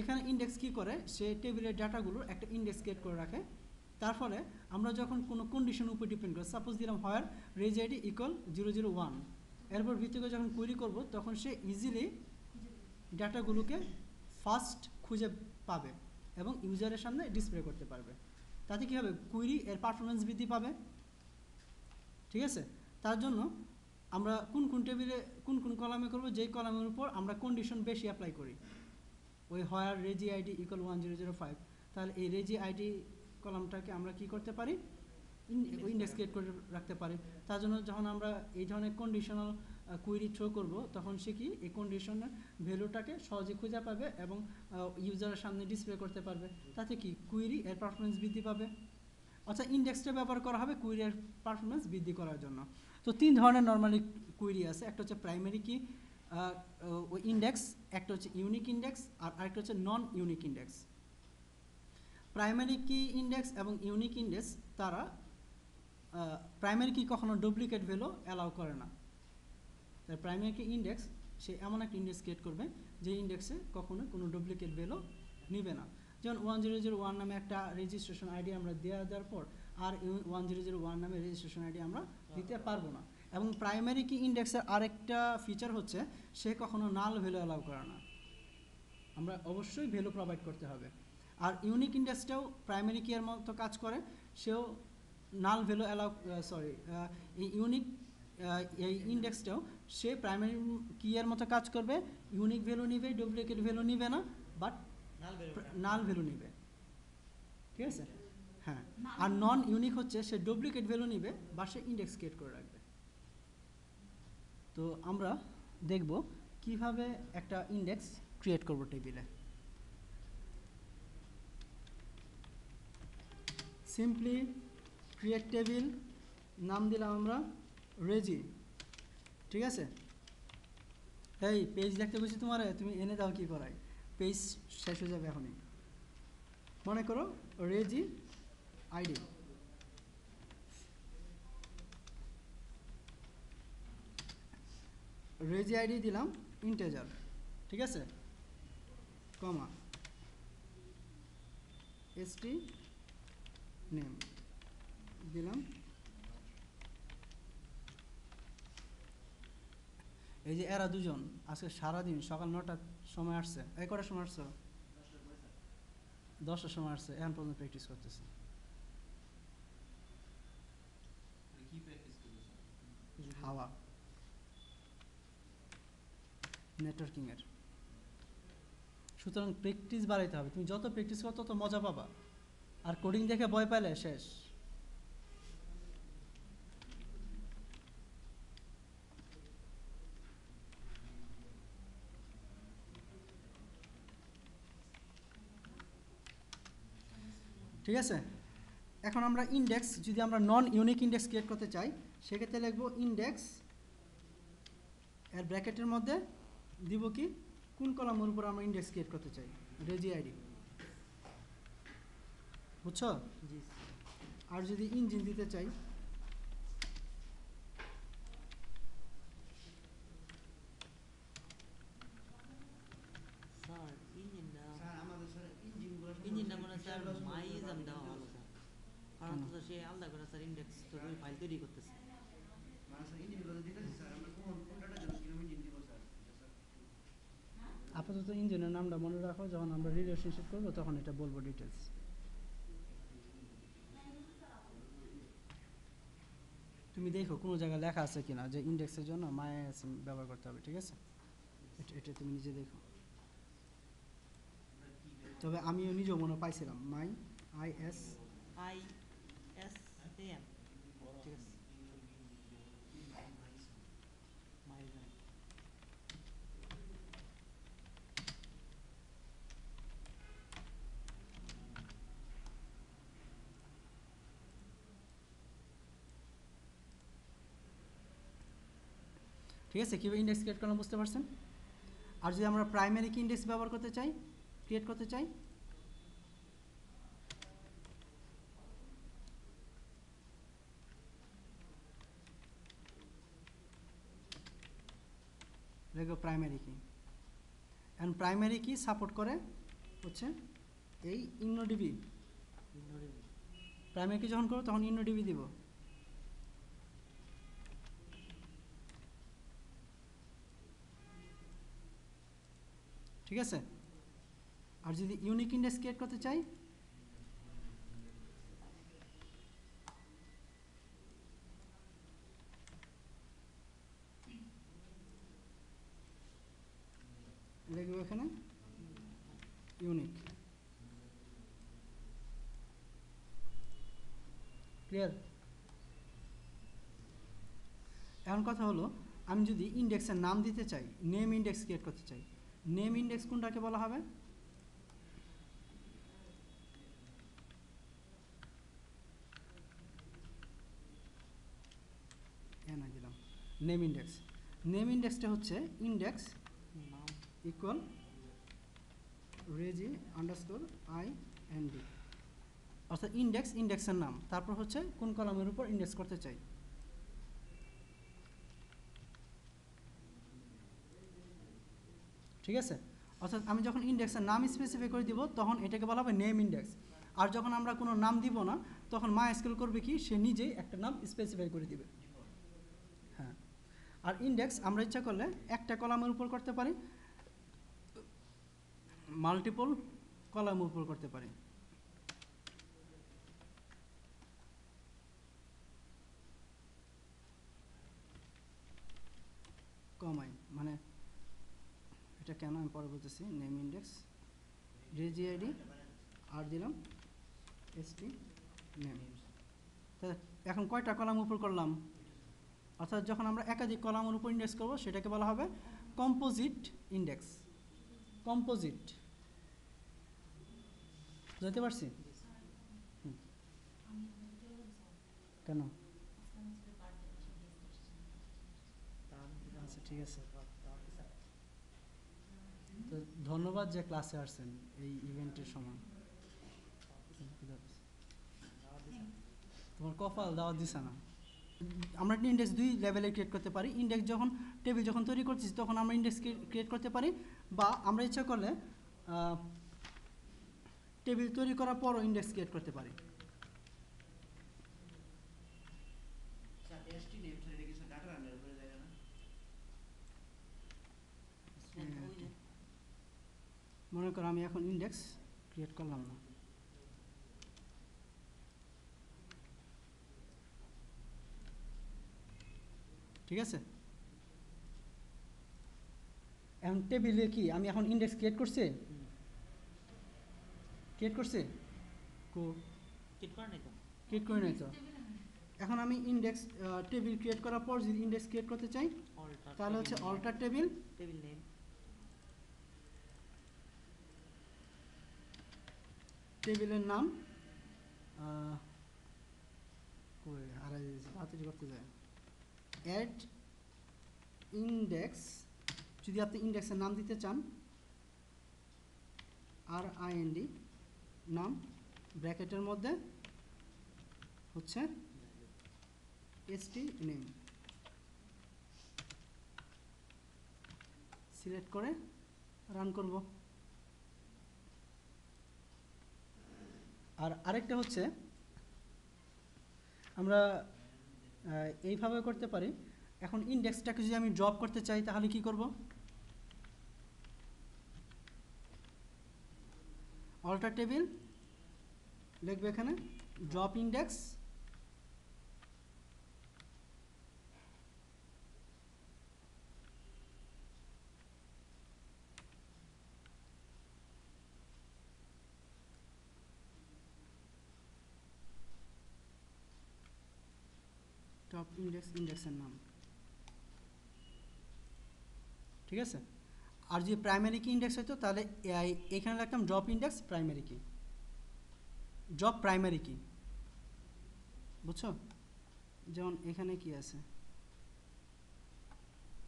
Speaker 1: এখানে ইন্ডেক্স কি করে, সে টেবিলের ডাটাগুলোর একটা ইন্ডেক্স ক্রিয়েট করে রাখে। তার ফলে আমরা যখন কোনো কন্ডিশনের উপর ডিপেন্ড করি, সাপোজ দিলাম হোয়ার রেজ আইডি ইকুয়াল 001, এরপর ভিত্তিকে যখন কুইরি করব তখন সে ইজিলি ডাটাগুলোকে ফাস্ট খুঁজে পাবে এবং ইউজারের সামনে ডিসপ্লে করতে পারবে। তাতে কী হবে, কুইরি এর পারফরমেন্স বৃদ্ধি পাবে, ঠিক আছে। তার জন্য আমরা কোন কোন টেবিলে কোন কোন কলামে করব, যেই কলামের উপর আমরা কন্ডিশন বেশি অ্যাপ্লাই করি, ওই হোয়ার রেজি আইডি ইকুয়াল 1005, তাহলে এই রেজি আইডি কলামটাকে আমরা কি করতে পারি, ইন্ডেক্স ক্রিয়েট করে রাখতে পারি। তার জন্য যখন আমরা এই ধরনের কন্ডিশনাল কুইরি থ্রো করব তখন সে কি এই কন্ডিশনের ভ্যালুটাকে সহজে খুঁজে পাবে এবং ইউজারের সামনে ডিসপ্লে করতে পারবে। তাতে কি কুইরি এর পারফরমেন্স বৃদ্ধি পাবে। অর্থাৎ ইন্ডেক্সটা ব্যবহার করা হবে কুইরি এর পারফরমেন্স বৃদ্ধি করার জন্য। তো 3 ধরনের নর্মালি কুইরি আছে, একটা হচ্ছে প্রাইমারি কি ইন্ডেক্স, একটা হচ্ছে ইউনিক ইন্ডেক্স, আর আরেকটা হচ্ছে নন ইউনিক ইন্ডেক্স। প্রাইমারি কি ইন্ডেক্স এবং ইউনিক ইন্ডেক্স তারা প্রাইমারি কি কখনো ডুপ্লিকেট ভ্যালু অ্যালাউ করে না। তাই প্রাইমারি কি ইন্ডেক্স সে এমন একটা ইন্ডেক্স ক্রিয়েট করবে যে ইন্ডেক্সে কখনো কোনো ডুপ্লিকেট ভ্যালু নিবে না। যেমন 1001 নামে একটা রেজিস্ট্রেশন আইডি আমরা দেওয়ার পর আর 1001 নামে রেজিস্ট্রেশন আইডি আমরা দিতে পারবো না। এবং প্রাইমারি কি ইন্ডেক্সের আরেকটা ফিচার হচ্ছে সে কখনো নাল ভ্যালু অ্যালাউ করে না, আমরা অবশ্যই ভ্যালু প্রোভাইড করতে হবে। আর ইউনিক ইন্ডেক্সটাও প্রাইমারি কি এর মতো কাজ করে, সেও নাল ভ্যালু অ্যালাউ এই ইউনিক এই ইন্ডেক্সটাও সে প্রাইমারি কি এর মতো কাজ করবে, ইউনিক ভ্যালু নিবে, ডুপ্লিকেট ভ্যালু নিবে না, বাট নাল ভ্যালু নিবে, ঠিক আছে। হ্যাঁ, আর নন ইউনিক হচ্ছে সে ডুপ্লিকেট ভ্যালু নিবে বা সে ইন্ডেক্স ক্রিয়েট করে রাখবে। তো আমরা দেখব কিভাবে একটা ইন্ডেক্স ক্রিয়েট করব টেবিলে। সিম্পলি ক্রিয়েট টেবিল, নাম দিলাম আমরা রেজি, ঠিক আছে। এই পেজ দেখতে বলছি তোমার, তুমি এনে দাও কি করাই, পেজ শেষ হয়ে যাবে এখনই। মনে করো রেজি আইডি, রেজি আইডি দিলাম ইন্টেজার, ঠিক আছে, কমা ST নেম দিলাম। এই যে এরা দুজন আজকে সারাদিন সকাল 9টার সময় আসছে, এই কটার সময় আসছো? 10টার সময় আসছে, এখন পর্যন্ত প্র্যাকটিস করতেছে।
Speaker 3: কি প্র্যাকটিস করবে স্যার?
Speaker 1: হাওয়া নেটওয়ার্কিং এর। সুতরাং প্র্যাকটিস বাড়াইতে হবে, তুমি যত প্র্যাকটিস করো তত মজা পাবা, আর কোডিং দেখে ভয় পাইলে শেষ। ঠিক আছে, এখন আমরা ইন্ডেক্স, যদি আমরা নন ইউনিক ইন্ডেক্স ক্রিয়েট করতে চাই সেক্ষেত্রে লিখবো ইন্ডেক্স, এর ব্র্যাকেটের মধ্যে দিব কি কোন কলামের উপর আমরা ইন্ডেক্স ক্রিয়েট করতে চাই, রেজি আইডি, বুঝছো?
Speaker 2: জি
Speaker 1: আর যদি ইঞ্জিন দিতে চাই,
Speaker 2: স্যার ইঞ্জিনটা
Speaker 4: স্যার আমাদের স্যার ইঞ্জিনগুলো
Speaker 2: ইঞ্জিনটা মনে হয় স্যার মাইজাম দেওয়া ভালো স্যার, কারণ তো সে আলাদা করে স্যার ইন্ডেক্স তো ফাইল তৈরি করতেছে।
Speaker 4: মানে স্যার ইঞ্জিনগুলো দিতেছি স্যার, আমরা কোনটার জন্য কিরকম ইঞ্জিন দিব স্যার?
Speaker 1: আপাতত ইঞ্জিনের নামটা মনে রাখো, যখন আমরা রিলেশনশিপ করবো তখন এটা বলবো ডিটেলস। তুমি দেখো কোনো জায়গায় লেখা আছে কিনা যে ইন্ডেক্সের জন্য মাইএসএম ব্যবহার করতে হবে, ঠিক আছে? এটা তুমি নিজে দেখো। তবে আমিও নিজেও মনে পাইছিলাম মাই আইএস
Speaker 2: ISAM, ঠিক আছে মাইজাম।
Speaker 1: ঠিক আছে, কীভাবে ইন্ডেক্স ক্রিয়েট করা বুঝতে পারছেন? আর যদি আমরা প্রাইমারি কি ইন্ডেক্স ব্যবহার করতে চাই, ক্রিয়েট করতে চাই, দেখো প্রাইমারি কি। এখন প্রাইমারি কি সাপোর্ট করে হচ্ছে এই ইনোডিবি, প্রাইমারি কি যখন করবো তখন ইনোডিবি দিব। ঠিক আছে, আর যদি ইউনিক ইন্ডেক্স ক্রিয়েট করতে চাই, লিখবো এখানে ইউনিক। ক্লিয়ার? এখন কথা হলো, আমি যদি ইন্ডেক্সের নাম দিতে চাই, নেম ইন্ডেক্স ক্রিয়েট করতে চাই, নেম ইন্ডেক্স কোনটাকে বলা হবে? দিলাম নেম ইন্ডেক্স। নেম ইন্ডেক্সটা হচ্ছে ইন্ডেক্স
Speaker 2: নাম
Speaker 1: equal reg underscore I N D, অর্থাৎ ইন্ডেক্স ইন্ডেক্সের নাম, তারপর হচ্ছে কোন কলামের উপর ইন্ডেক্স করতে চাই। ঠিক আছে, অর্থাৎ আমি যখন ইন্ডেক্সের নাম স্পেসিফাই করে দিব তখন এটাকে বলা হবে নেম ইন্ডেক্স। আর যখন আমরা কোনো নাম দিব না তখন মাইএসকিউএল করবে কি, সে নিজেই একটা নাম স্পেসিফাই করে দিবে। হ্যাঁ, আর ইন্ডেক্স আমরা ইচ্ছা করলে একটা কলামের উপর করতে পারি, মাল্টিপল কলামের উপর করতে পারি। কমাই মানে এটা কেন আমি পরে বলতেছি। নেম ইন্ডেক্স রেজি আইডি আর দিলাম এসটি নেম। তা এখন কয়টা কলাম উপর করলাম? অর্থাৎ যখন আমরা একাধিক কলামের উপর ইন্ডেক্স করব সেটাকে বলা হবে কম্পোজিট ইন্ডেক্স। কম্পোজিট, বুঝতে পারছি? কেন? আচ্ছা ঠিক আছে, তো ধন্যবাদ যে ক্লাসে আসছেন এই ইভেন্টের সময়। তোমার কপাল দাওয়াত দিছে না। আমরা একটা ইন্ডেক্স দুই লেভেলে ক্রিয়েট করতে পারি। ইন্ডেক্স যখন টেবিল যখন তৈরি করতেছি তখন আমরা ইন্ডেক্স ক্রিয়েট করতে পারি, বা আমরা ইচ্ছা করলে টেবিল তৈরি করার পরও ইন্ডেক্স ক্রিয়েট করতে পারি। মনে করো আমি এখন ইন্ডেক্স ক্রিয়েট করলাম না, ঠিক আছে। এখন টেবিলে কি আমি এখন ইন্ডেক্স ক্রিয়েট করছি, ক্রিয়েট করছি
Speaker 2: কিট করে নাই তো
Speaker 1: ক্রিয়েট করে নাই তো। এখন আমি ইন্ডেক্স টেবিল ক্রিয়েট করার পর যদি ইন্ডেক্স ক্রিয়েট করতে চাই
Speaker 2: অল্টার
Speaker 1: তাহলে হচ্ছে অল্টার টেবিল,
Speaker 2: টেবিল নেম
Speaker 1: টেবিলের নাম তাড়াতাড়ি করতে যায়, অ্যাড ইন্ডেক্স, যদি আপনি ইন্ডেক্সের নাম দিতে চান RIND নাম, ব্র্যাকেটের মধ্যে হচ্ছে st নেম, সিলেক্ট করে রান করব। আর আরেকটা হচ্ছে আমরা এইভাবে করতে পারি। এখন ইন্ডেক্সটাকে যদি আমি ড্রপ করতে চাই তাহলে কি করব, অল্টার টেবিল লিখবে এখানে ড্রপ ইন্ডেক্স, টপ ইন্ডেক্স, ইন্ডেক্সের নাম, ঠিক আছে। আর যদি প্রাইমারি কি ইন্ডেক্স হতো তাহলে এখানে লিখতাম ড্রপ ইন্ডেক্স প্রাইমারি কি, ড্রপ প্রাইমারি কি, বুঝছো। যেমন এখানে কি আছে,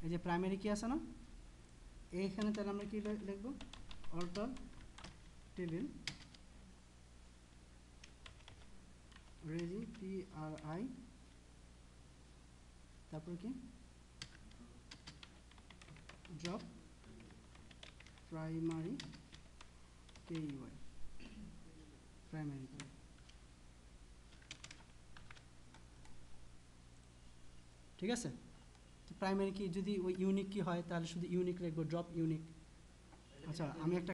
Speaker 1: এই যে প্রাইমারি কি আছে না, এইখানে তাহলে আমরা কি লিখব, অল্টার টেবিল রেজি PRI, তারপর কি ড্রপ প্রাইমারি KEY, প্রাইমারি কি, ঠিক আছে। তো প্রাইমারি কি যদি ওই ইউনিক কি হয় তাহলে শুধু ইউনিক লিখবো, ড্রপ ইউনিক। আচ্ছা আমি একটা